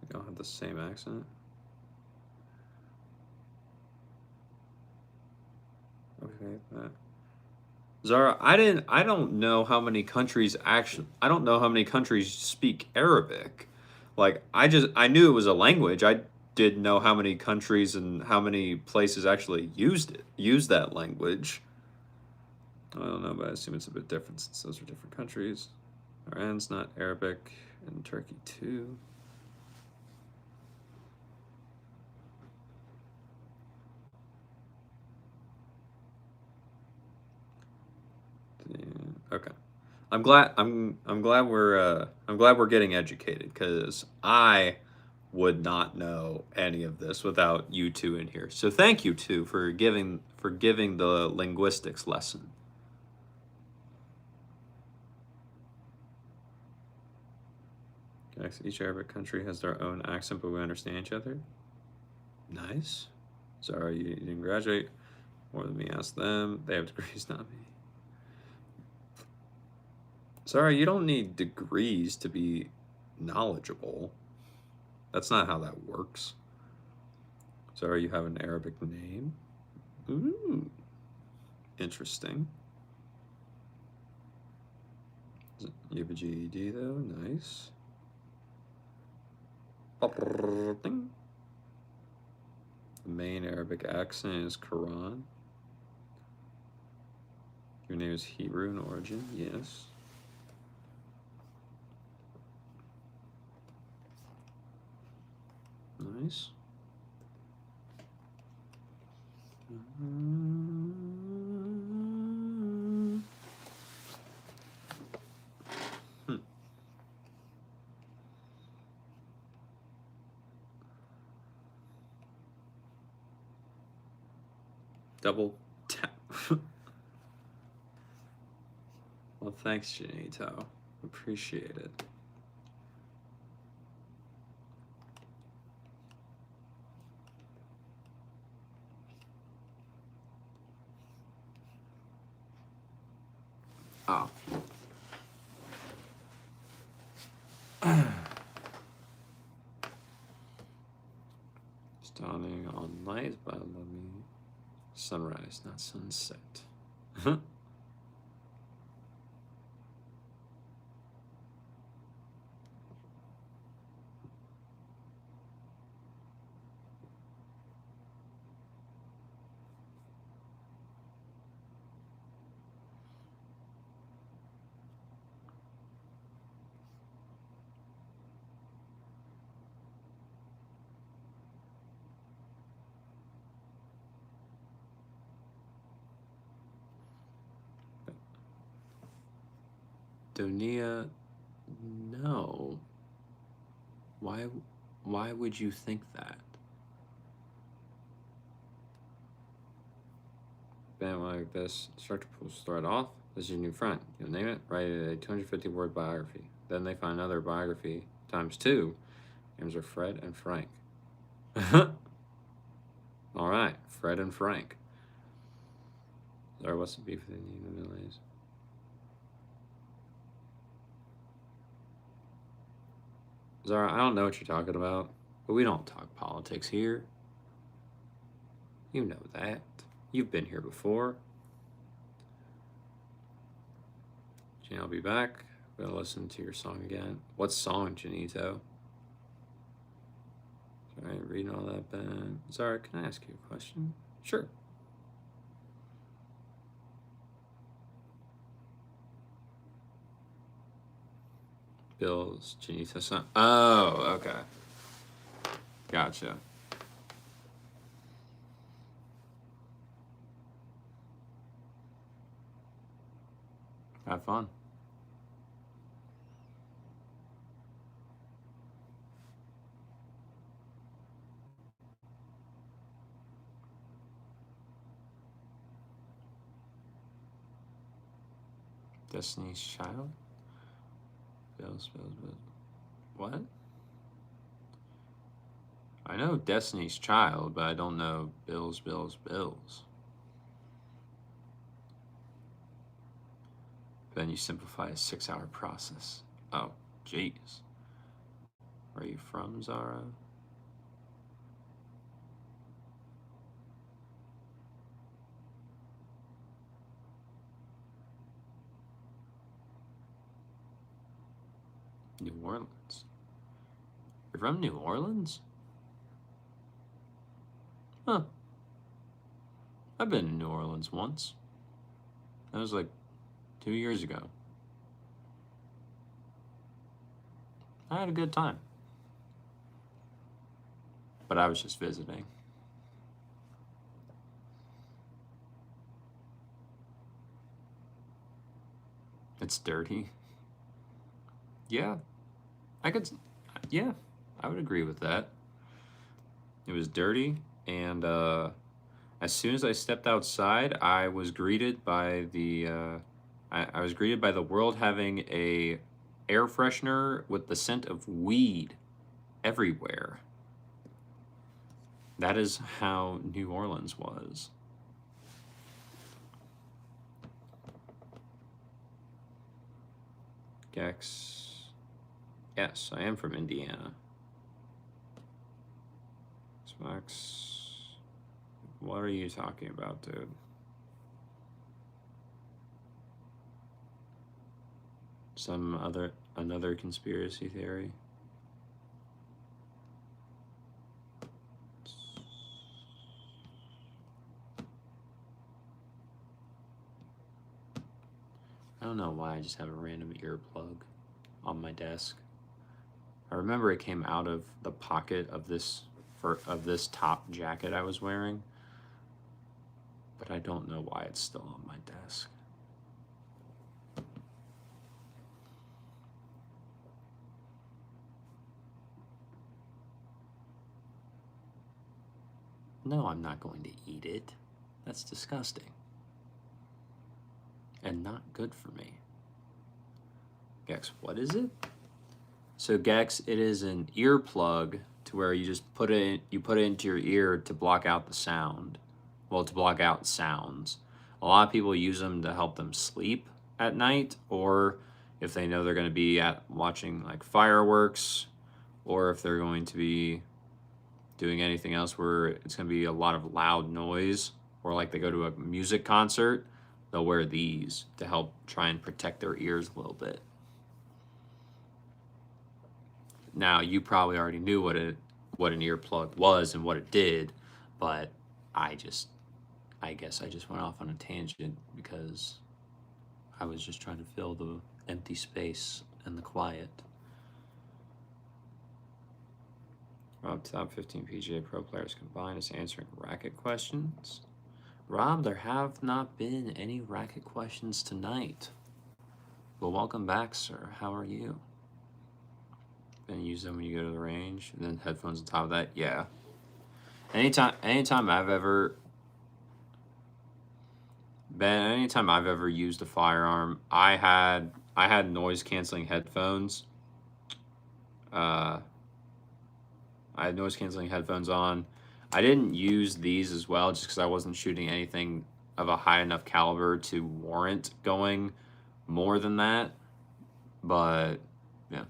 They all have the same accent? Okay, that. Zara, I don't know how many countries I don't know how many countries speak Arabic. Like I knew it was a language. I didn't know how many countries and how many places actually use that language. I don't know, but I assume it's a bit different since those are different countries. Iran's not Arabic, and Turkey too. Okay. I'm glad we're getting educated because I would not know any of this without you two in here. So thank you two for giving the linguistics lesson. Each Arabic country has their own accent, but we understand each other. Nice. Sorry, you didn't graduate. More than me, ask them. They have degrees, not me. Sorry, you don't need degrees to be knowledgeable. That's not how that works. Sorry, you have an Arabic name. Ooh, interesting. You have a GED though, nice. The main Arabic accent is Quran. Your name is Hebrew in origin, yes. Nice. Double tap. Well, thanks, Janito. Appreciate it. Oh. Starting all night by loving sunrise, not sunset. Donia, no. Why would you think that? Bam, like this. Instructor will start off. This is your new friend. You'll name it, write a 250-word biography. Then they find another biography times 2. Names are Fred and Frank. All right, Fred and Frank. Sorry, what's the beef with the Middle East? Zara, I don't know what you're talking about, but we don't talk politics here. You know that. You've been here before. Jenny, I'll be back. I'm gonna listen to your song again. What song, Janito? Sorry, reading all that, Ben. Zara, can I ask you a question? Sure. Bill's Janito song. Oh, okay. Gotcha. Have fun. Destiny's Child? Bills. What? I know Destiny's Child, but I don't know Bills. Then you simplify a 6-hour process. Oh, jeez. Where are you from, Zara? New Orleans. You're from New Orleans? Huh. I've been in New Orleans once. That was like 2 years ago. I had a good time. But I was just visiting. It's dirty. Yeah. Yeah, I would agree with that. It was dirty, and as soon as I stepped outside, I was greeted by I was greeted by the world having a air freshener with the scent of weed everywhere. That is how New Orleans was. Gex. Yes, I am from Indiana. Max, what are you talking about, dude? Another conspiracy theory? I don't know why I just have a random earplug on my desk. I remember it came out of the pocket of this top jacket I was wearing, but I don't know why it's still on my desk. No, I'm not going to eat it. That's disgusting. And not good for me. Gex, what is it? So Gex, it is an earplug to where you just put it into your ear to block out the sound. Well, to block out sounds. A lot of people use them to help them sleep at night, or if they know they're going to be watching like fireworks, or if they're going to be doing anything else where it's going to be a lot of loud noise, or like they go to a music concert, they'll wear these to help try and protect their ears a little bit. Now, you probably already knew what an earplug was and what it did, but I guess I just went off on a tangent because I was just trying to fill the empty space and the quiet. Rob, top 15 PGA Pro players combined is answering racket questions. Rob, there have not been any racket questions tonight. Well, welcome back, sir. How are you? Then use them when you go to the range, and then headphones on top of that. Yeah. Anytime I've ever used a firearm, I had noise canceling headphones. I had noise canceling headphones on. I didn't use these as well, just because I wasn't shooting anything of a high enough caliber to warrant going more than that. But yeah,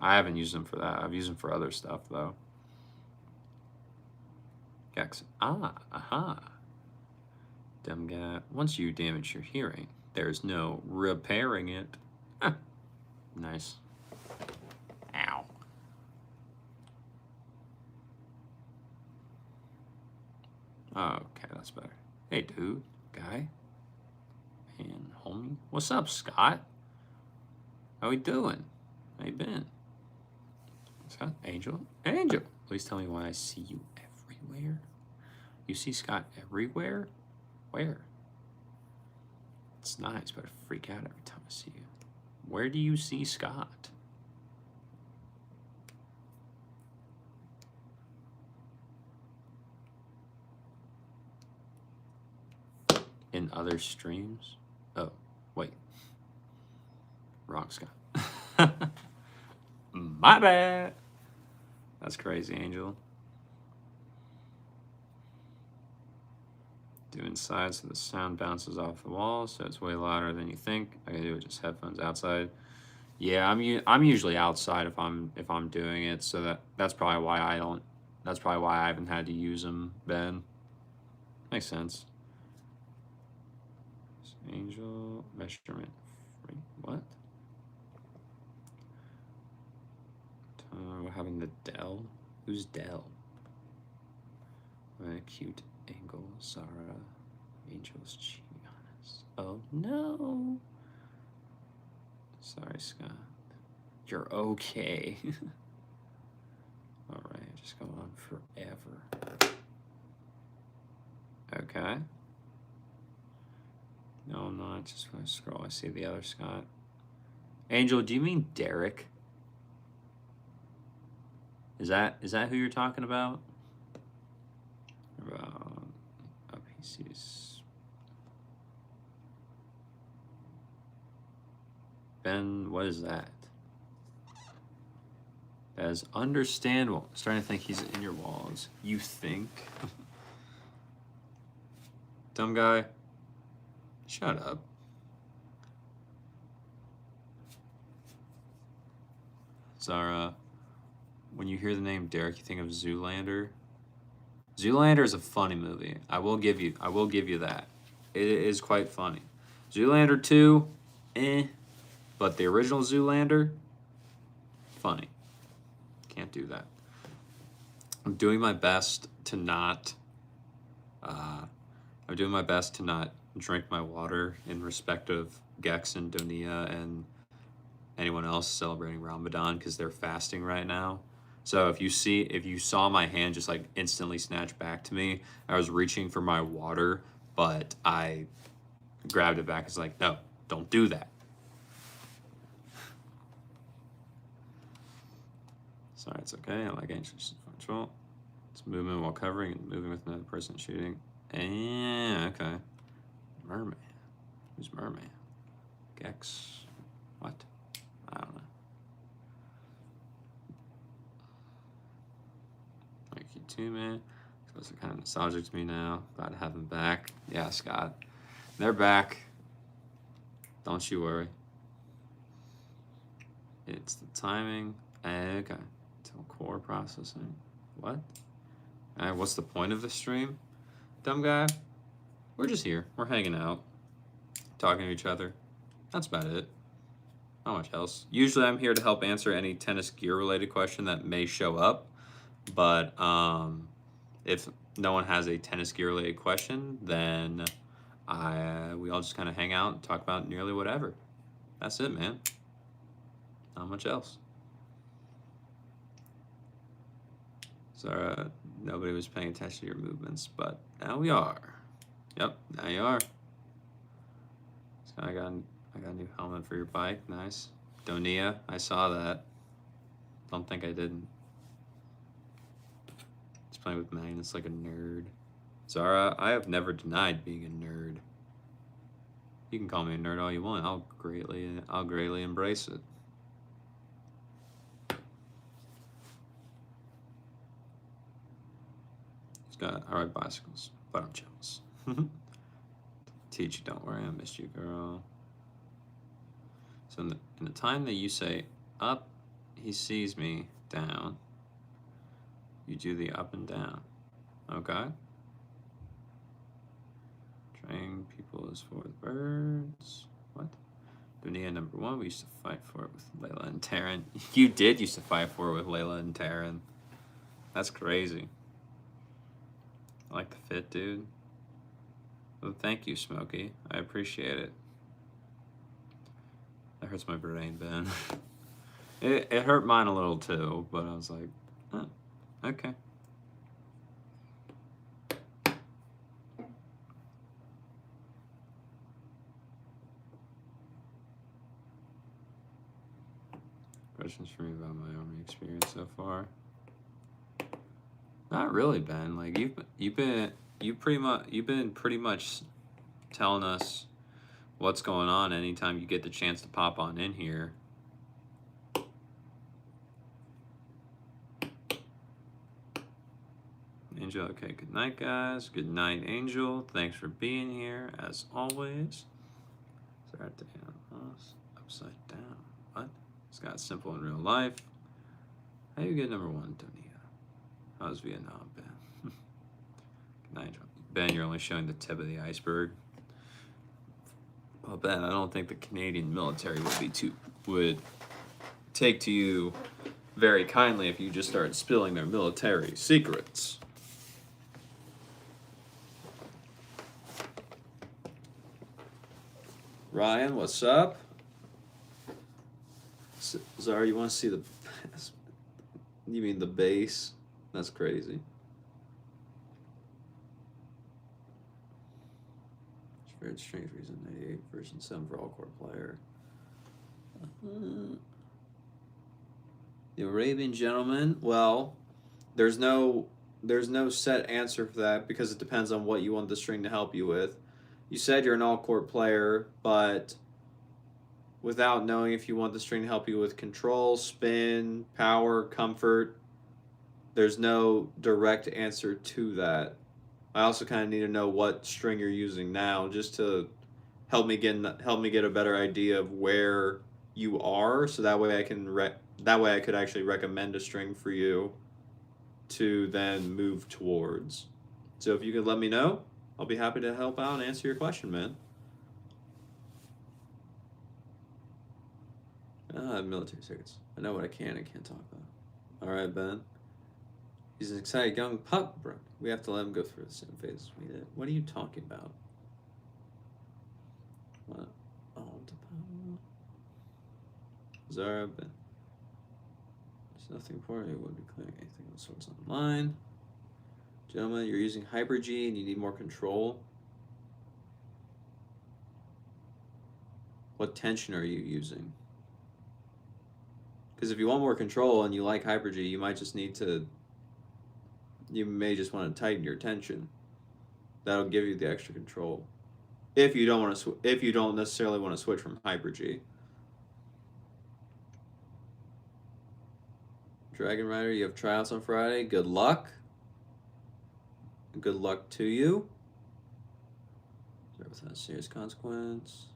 I haven't used them for that. I've used them for other stuff though. Gex. Ah, aha. Dumb guy. Once you damage your hearing, there's no repairing it. Ah, nice. Ow. Okay, that's better. Hey, dude, guy, and homie. What's up, Scott? How we doing? How you been? Scott, Angel? Angel! Please tell me why I see you everywhere. You see Scott everywhere? Where? It's nice, but I freak out every time I see you. Where do you see Scott? In other streams? Oh, wait. Wrong Scott. My bad. That's crazy, Angel. Do inside so the sound bounces off the wall, so it's way louder than you think. I can do it just headphones outside. Yeah, I'm usually outside if I'm doing it, so that's probably why I don't. That's probably why I haven't had to use them, Ben. Makes sense. Angel measurement. What? What happened to Dell? Who's Dell? Cute angle, Zara. Angel's cheating on us. Oh no. Sorry, Scott. You're okay. Alright, just go on forever. Okay. No, I'm not. Just when I scroll, I see the other Scott. Angel, do you mean Derek? Is that who you're talking about? PCs. Ben, what is that? That is understandable. I'm starting to think he's in your walls. You think? Dumb guy. Shut up. Zara, when you hear the name Derek, you think of Zoolander. Zoolander is a funny movie. I will give you that. It is quite funny. Zoolander 2, but the original Zoolander, funny. Can't do that. I'm doing my best to not drink my water in respect of Gex and Donia and anyone else celebrating Ramadan because they're fasting right now. So if you saw my hand just like instantly snatch back to me, I was reaching for my water, but I grabbed it back. It's like, no, don't do that. Sorry, it's okay. I like ancient control. It's movement while covering and moving with another person shooting. Okay. Merman. Who's Merman? Gex. What? I don't know. Thank you too, man. Those are kind of nostalgic to me now. Glad to have them back. Yeah, Scott. They're back. Don't you worry. It's the timing. Okay. Until core processing. What? What's the point of this stream? Dumb guy. We're just here. We're hanging out. Talking to each other. That's about it. Not much else. Usually I'm here to help answer any tennis gear related question that may show up. But if no one has a tennis gear related question, then we all just kind of hang out and talk about nearly whatever. That's it, man. Not much else. So nobody was paying attention to your movements, but now we are. Yep, now you are. So I got a new helmet for your bike. Nice. Donia, I saw that. Don't think I didn't. He's playing with magnets like a nerd. Zara, I have never denied being a nerd. You can call me a nerd all you want. I'll greatly embrace it. I ride bicycles, but I'm jealous. Teach you, don't worry, I missed you, girl. So in the time that you say up, he sees me, down, you do the up and down. Okay. Train people is for the birds. What? Dunia #1. We used to fight for it with Layla and Taryn. You did used to fight for it with Layla and Taryn. That's crazy. I like the fit, dude. Well, thank you, Smokey. I appreciate it. That hurts my brain, Ben. It hurt mine a little too, but I was like, oh, okay. Questions for me about my Army experience so far? Not really, Ben. Like you've been pretty much telling us what's going on anytime you get the chance to pop on in here. Angel, okay, good night, guys. Good night, Angel. Thanks for being here, as always. Upside down. What? It's got simple in real life. How you get #1, Dunia? How's Vietnam, Ben? Good night, Ben. You're only showing the tip of the iceberg. Well, Ben, I don't think the Canadian military would take to you very kindly if you just started spilling their military secrets. Ryan, what's up? Zara, you want to see the... You mean the base? That's crazy. Very strange reason. 98 version 7 for all core player. The Arabian Gentleman. Well, there's no set answer for that because it depends on what you want the string to help you with. You said you're an all-court player, but without knowing if you want the string to help you with control, spin, power, comfort, there's no direct answer to that. I also kind of need to know what string you're using now, just to help me get a better idea of where you are, so that way I could actually recommend a string for you to then move towards. So if you could let me know, I'll be happy to help out and answer your question, man. Military secrets. I know what I can and can't talk about. All right, Ben. He's an excited young pup, bro. We have to let him go through the same phases we did. What are you talking about? What? Zara, Ben. There's nothing important. It wouldn't be clearing anything of the sorts online. Gentlemen, you're using Hyper-G and you need more control. What tension are you using? Because if you want more control and you like Hyper-G, you may just want to tighten your tension. That'll give you the extra control. If you don't necessarily want to switch from Hyper-G. Dragon Rider, you have tryouts on Friday. Good luck. Good luck to you. Without a serious consequence.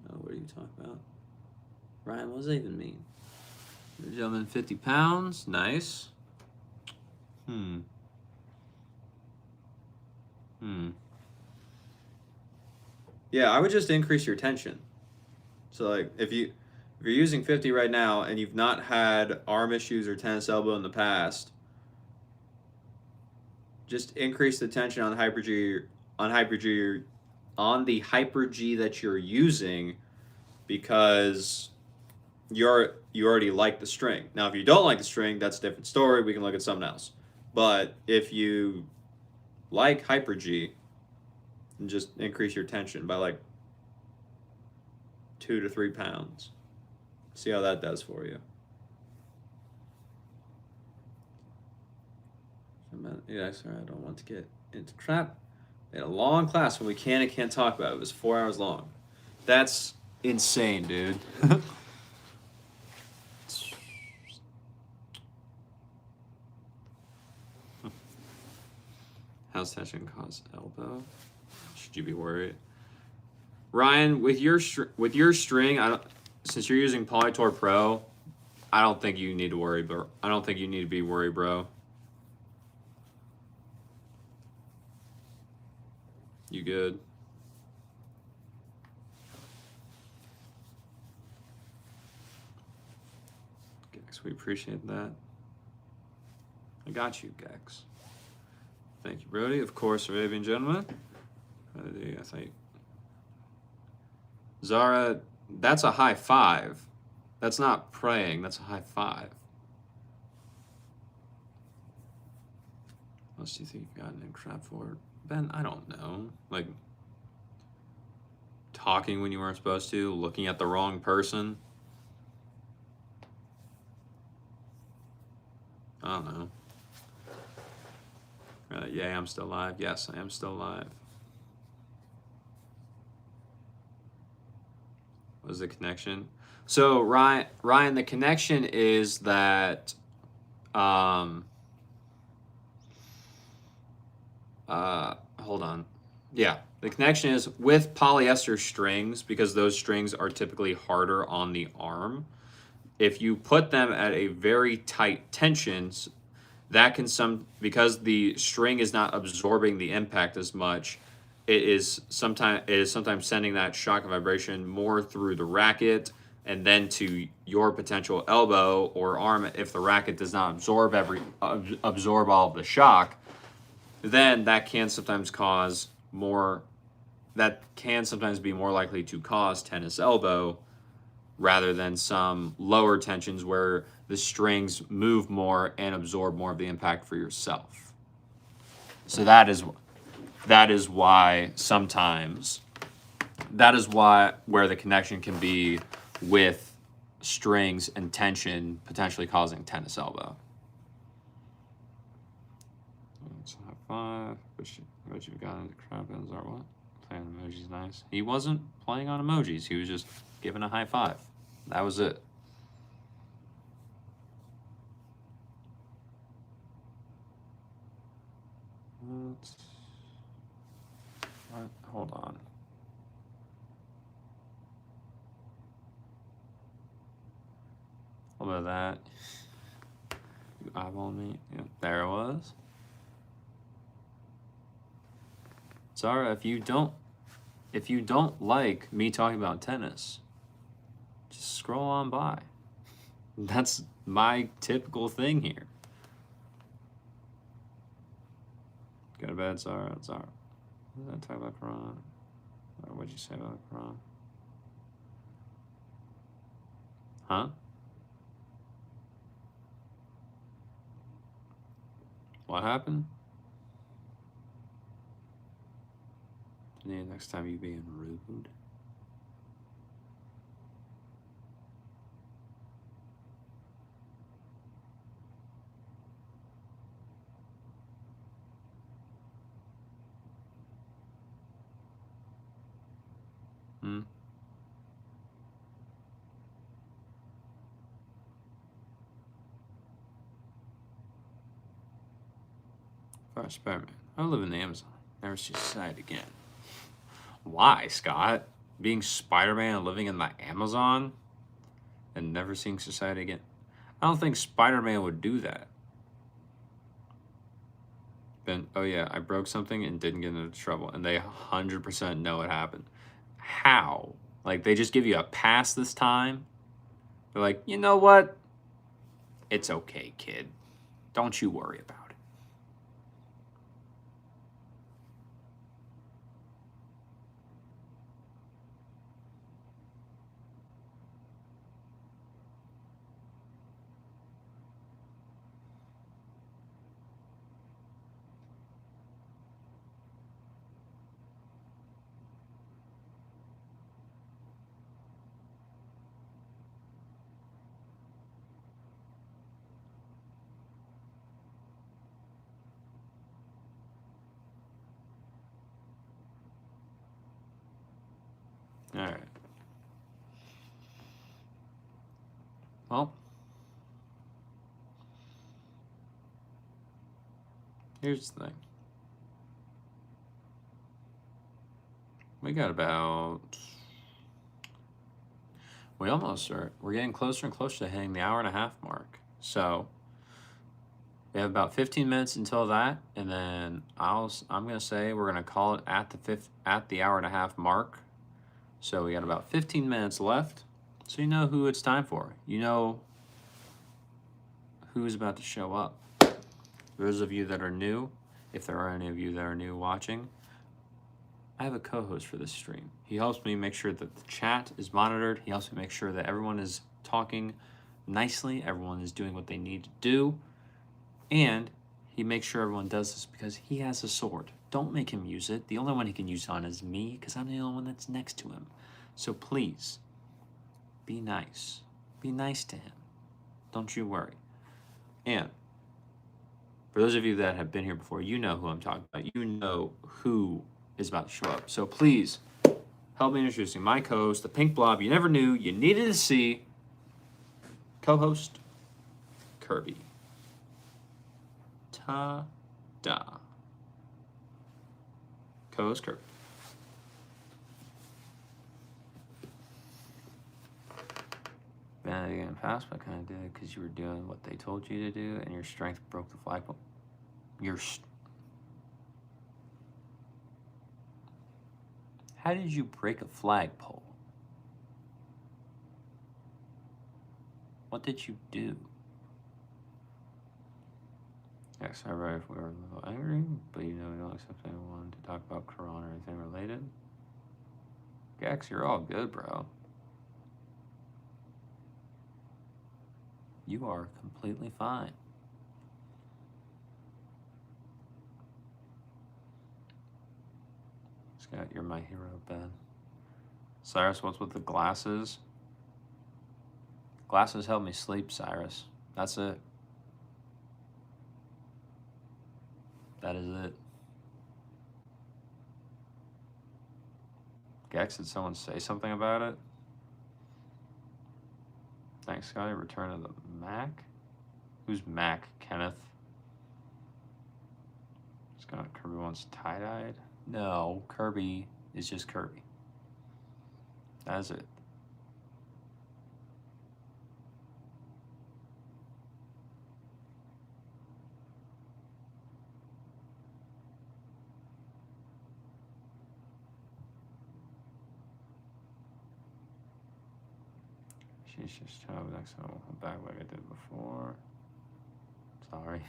No, what are you talking about? Ryan, what does that even mean? Gentleman, 50 pounds. Nice. Yeah, I would just increase your tension. So like if you're using 50 right now and you've not had arm issues or tennis elbow in the past, just increase the tension on the Hyper-G that you're using, because you already like the string. Now, if you don't like the string, that's a different story. We can look at something else. But if you like Hyper-G, just increase your tension by like 2 to 3 pounds. See how that does for you. Yeah, sorry, I don't want to get into crap. We had a long class when we can and can't talk about it. It was 4 hours long. That's insane, dude. How's tension cause elbow? Should you be worried? Ryan, with your string, since you're using Polytour Pro, I don't think you need to worry, but I don't think you need to be worried, bro. You good? Gex, we appreciate that. I got you, Gex. Thank you, Brody. Of course, Arabian gentleman. I think Zara, that's a high five. That's not praying. That's a high five. What else do you think you've gotten in crap for? Ben, I don't know. Like, talking when you weren't supposed to, looking at the wrong person. I don't know. Yeah, I'm still live. Yes, I am still live. What was the connection? So Ryan, the connection is that hold on. Yeah, the connection is with polyester strings, because those strings are typically harder on the arm. If you put them at a very tight tensions, that can because the string is not absorbing the impact as much, it is sometimes sending that shock and vibration more through the racket and then to your potential elbow or arm. If the racket does not absorb all of the shock, then that can sometimes be more likely to cause tennis elbow, rather than some lower tensions where the strings move more and absorb more of the impact for yourself. So that is why sometimes, where the connection can be with strings and tension potentially causing tennis elbow. That's high five. What you've got into crap ends are what? Playing emojis nice. He wasn't playing on emojis. He was just giving a high five. That was it. Hold on. What about that? You eyeballed me? Yeah, there it was. Zara, if you don't like me talking about tennis, just scroll on by. That's my typical thing here. Go to bed, Zara. What did I talk about Quran? Or what'd you say about Quran? Huh? What happened? Next time you being rude. Spider-Man. I live in the Amazon. Never see society again. Why, Scott? Being Spider-Man and living in the Amazon and never seeing society again? I don't think Spider-Man would do that. Then, oh yeah, I broke something and didn't get into trouble, and they 100% know it happened. How? Like, they just give you a pass this time? They're like, you know what? It's okay, kid. Don't you worry about it. All right. Well, here's the thing. We got about... We almost are. We're getting closer and closer to hitting the hour and a half mark. So, We have about 15 minutes until that, and then I'm gonna say we're gonna call it at the hour and a half mark. So we got about 15 minutes left. So you know who it's time for. You know who's about to show up. Those of you that are new, if there are any of you that are new watching, I have a co-host for this stream. He helps me make sure that the chat is monitored. He helps me make sure that everyone is talking nicely, everyone is doing what they need to do, and he makes sure everyone does this because he has a sword. Don't make him use it. The only one he can use on is me because I'm the only one that's next to him. So please, be nice. Be nice to him. Don't you worry. And for those of you that have been here before, you know who I'm talking about. You know who is about to show up. So please, help me introducing my co-host, the pink blob you never knew you needed to see, co-host Kirby. Ta-da. Co-host Kirby. Vanity and fast, but kind of did it because you were doing what they told you to do, and your strength broke the flagpole. How did you break a flagpole? What did you do? Yes, I read if we were a little angry, but you know we don't accept anyone to talk about Corona or anything related. Gax, you're all good, bro. You are completely fine. Scott, you're my hero, Ben. Cyrus, what's with the glasses? Glasses help me sleep, Cyrus. That's it. That is it. Gex, did someone say something about it? Thanks, Scotty. Return of the Mac? Who's Mac? Kenneth? Scott, Kirby wants tie-dyed? No, Kirby is just Kirby. That's it. She's just trying to next time I'll come back like I did before. Sorry.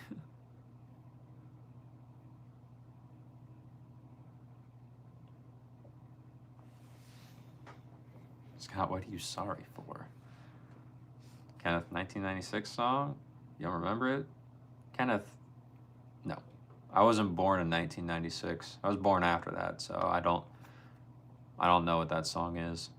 Scott, what are you sorry for? Kenneth, 1996 song? You don't remember it? Kenneth, no. I wasn't born in 1996. I was born after that, so I don't know what that song is.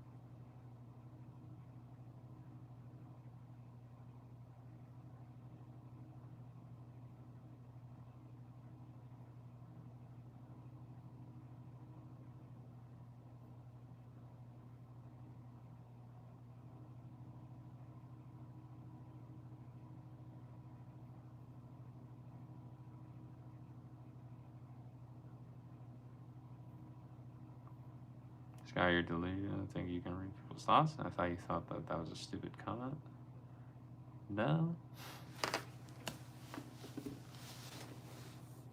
Sky, you're deleted. I think you can read people's thoughts. I thought you thought that that was a stupid comment. No.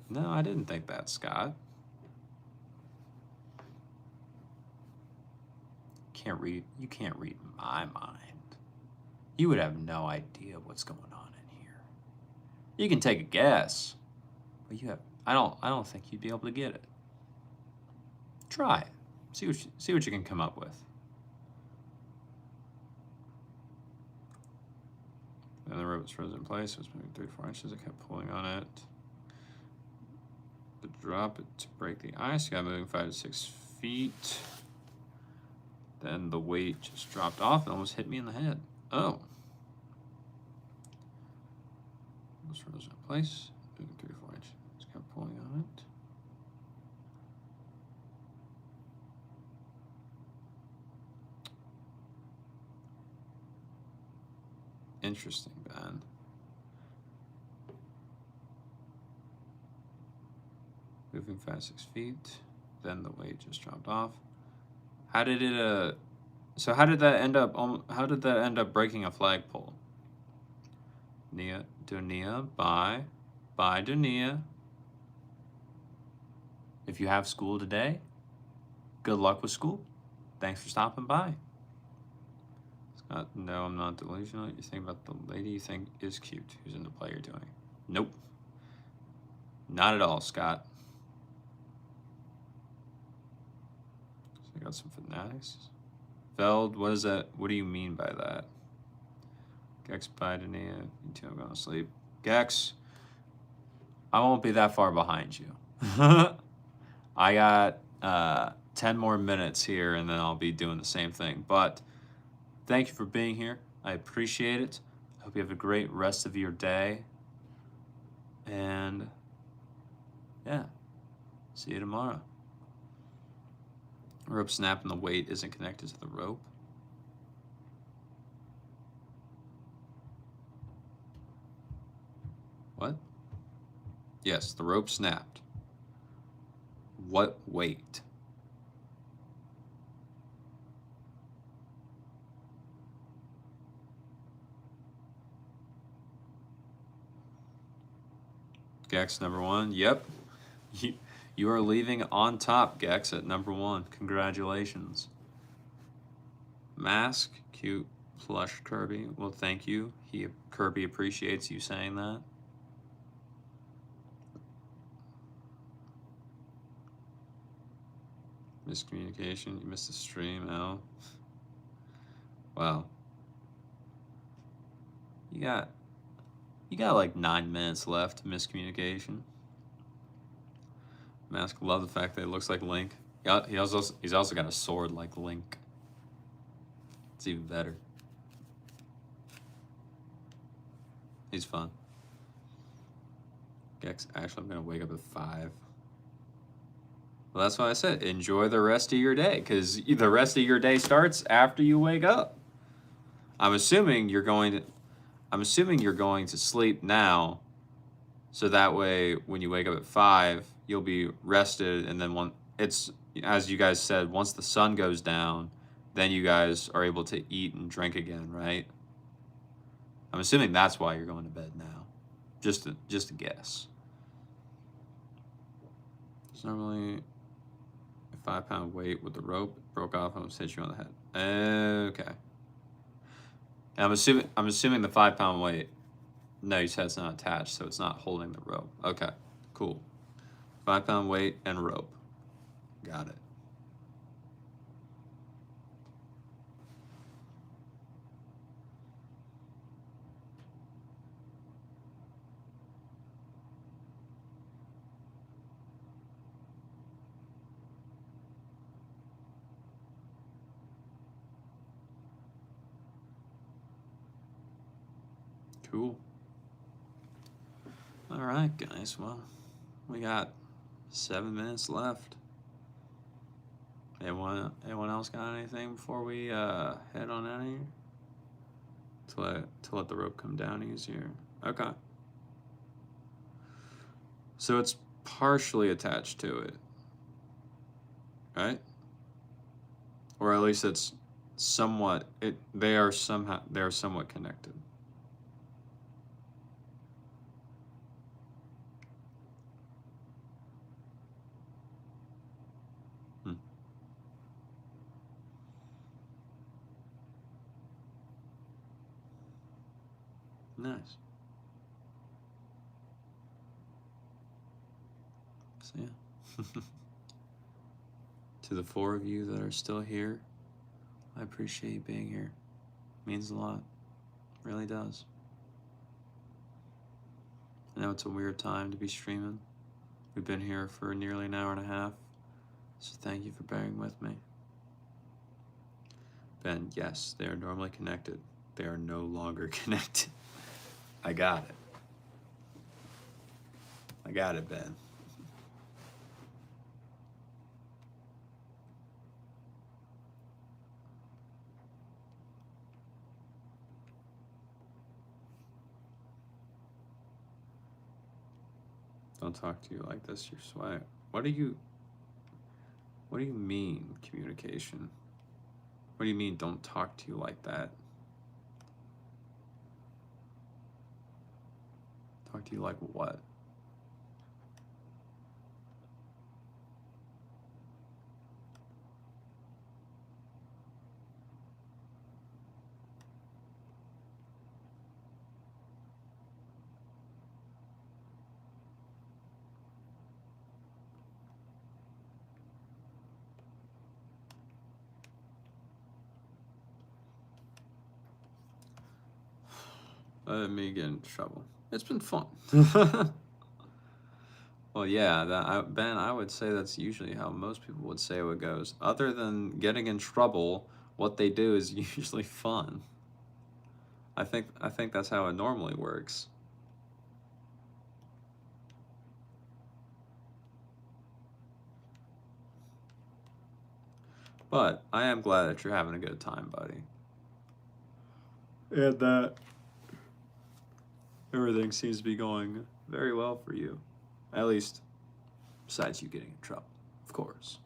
No, I didn't think that, Scott. You can't read my mind. You would have no idea what's going on in here. You can take a guess, but I don't think you'd be able to get it. Try it. See what you can come up with. Then the rope was frozen in place. It was moving 3 to 4 inches. I kept pulling on it. To drop it to break the ice. You got moving 5 to 6 feet. Then the weight just dropped off and almost hit me in the head. Oh. It was frozen in place. Moving 3 to 4 inches. Just kept pulling on it. Interesting, Ben. Moving 5 to 6 feet. Then the weight just dropped off. How did it so how did that end up breaking a flagpole? Nia by Bye, Dania. If you have school today, good luck with school. Thanks for stopping by. Scott, no, I'm not delusional. You think about the lady you think is cute who's in the play you're doing. Nope. Not at all, Scott. So I got some fanatics. Feld, what is that? What do you mean by that? Gex, bye, Dania. You two, I'm going to sleep. Gex, I won't be that far behind you. I got 10 more minutes here, and then I'll be doing the same thing. But thank you for being here. I appreciate it. I hope you have a great rest of your day. And yeah, see you tomorrow. Rope snap and the weight isn't connected to the rope. What? Yes, the rope snapped. What weight? Gex, number one. Yep. You are leaving on top, Gex, at number one. Congratulations. Mask, cute plush Kirby. Well, thank you. Kirby appreciates you saying that. Miscommunication. You missed the stream, Al. Wow. You got like 9 minutes left. Miscommunication. Mask, love the fact that it looks like Link. He's also got a sword like Link. It's even better. He's fun. Gex, actually, I'm gonna wake up at 5. Well, that's why I said enjoy the rest of your day, because the rest of your day starts after you wake up. I'm assuming you're going to sleep now, so that way when you wake up at 5, you'll be rested, and then as you guys said, once the sun goes down, then you guys are able to eat and drink again, right? I'm assuming that's why you're going to bed now. Just a guess. It's normally a 5-pound weight with the rope broke off and almost hit you on the head. Okay. And I'm assuming the 5-pound weight. No, you said it's not attached, so it's not holding the rope. Okay, cool. 5-pound weight and rope. Got it. Cool. All right, guys. Well, we got 7 minutes left. Anyone else got anything before we head on out of here? To let the rope come down easier. Okay. So it's partially attached to it, right? Or at least it's somewhat. They are somewhat connected. Nice. So yeah. To the 4 of you that are still here, I appreciate you being here. It means a lot. It really does. I know it's a weird time to be streaming. We've been here for nearly an hour and a half, so thank you for bearing with me. Ben, yes, they are normally connected. They are no longer connected. I got it. I got it, Ben. Don't talk to you like this, you're swag. What do you mean, communication? What do you mean, don't talk to you like that? Talk to you like what? Let me get in trouble. It's been fun. Well, yeah, Ben, I would say that's usually how most people would say it goes. Other than getting in trouble, what they do is usually fun. I think that's how it normally works. But I am glad that you're having a good time, buddy. And that everything seems to be going very well for you. At least, besides you getting in trouble, of course.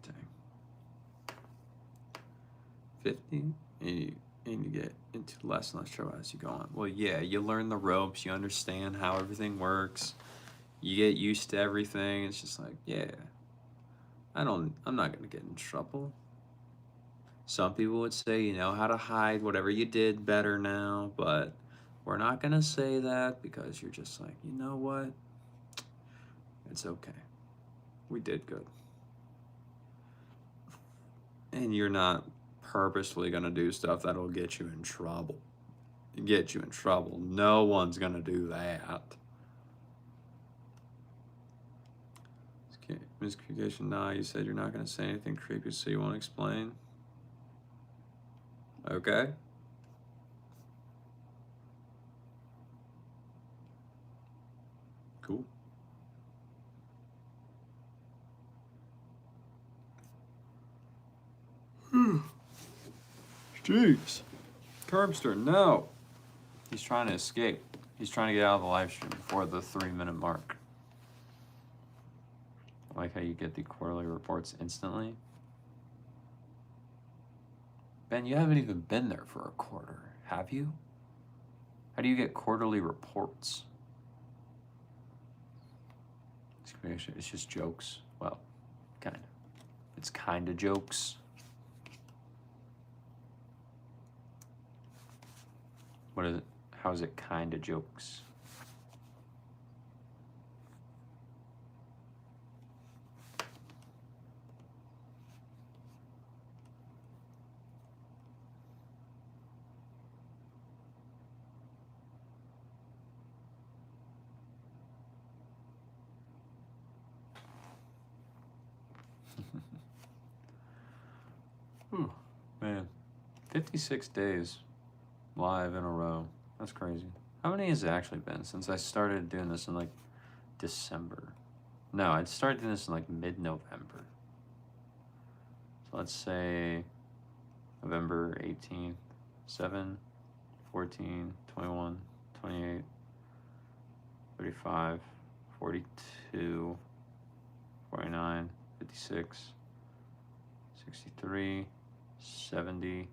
Dang. 50? And you get into less and less trouble as you go on. Well, yeah, you learn the ropes, you understand how everything works, you get used to everything. It's just like, yeah, I'm not gonna get in trouble. Some people would say you know how to hide whatever you did better now, but we're not gonna say that because you're just like, you know what? It's okay. We did good. And you're not purposely gonna do stuff that'll get you in trouble. Get you in trouble. No one's gonna do that. Miscommunication. Nah, you said you're not gonna say anything creepy, so you won't explain. Okay. Cool. Jeez. Curbster, no. He's trying to escape. He's trying to get out of the live stream before the 3-minute mark. I like how you get the quarterly reports instantly. Ben, you haven't even been there for a quarter, have you? How do you get quarterly reports? It's just jokes. Well, kind of. It's kind of jokes. What is it? How is it kind of jokes? Whew, man, 56 days live in a row. That's crazy. How many has it actually been since I started doing this in like December? No, I started doing this in like mid-November. So let's say November 18th, 7, 14, 21, 28, 35, 42, 49, 56, 63, 70,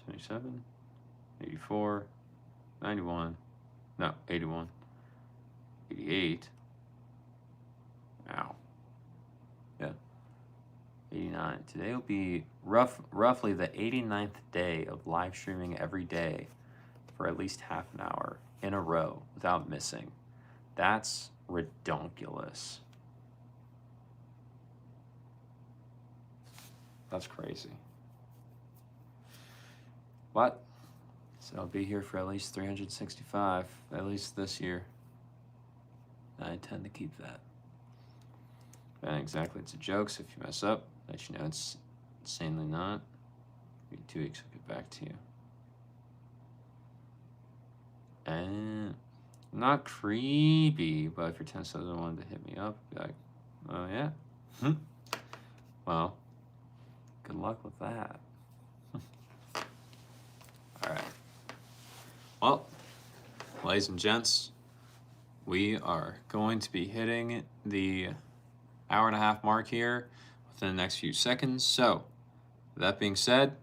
77, 84, 91, no, 81, 88, ow, yeah, 89. Today will be roughly the 89th day of live streaming every day for at least half an hour in a row without missing. That's redonkulous. That's crazy. What? So I'll be here for at least 365, at least this year. I intend to keep that. And exactly, it's a joke, so if you mess up, let you know it's insanely not. Maybe 2 weeks, I'll get back to you. And not creepy, but if your 10 doesn't want to hit me up, be like, oh yeah? Well, good luck with that. All right. Well, ladies and gents, we are going to be hitting the hour-and-a-half mark here within the next few seconds. So, that being said,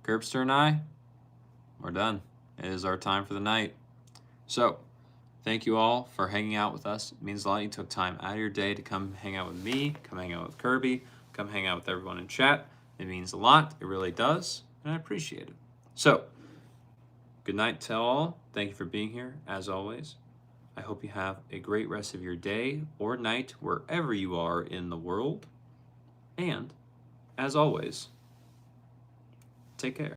Curbster and I, we're done. It is our time for the night. So, thank you all for hanging out with us. It means a lot. You took time out of your day to come hang out with me, come hang out with Kirby, come hang out with everyone in chat. It means a lot. It really does. And I appreciate it. So, good night to all. Thank you for being here, as always. I hope you have a great rest of your day or night, wherever you are in the world. And, as always, take care.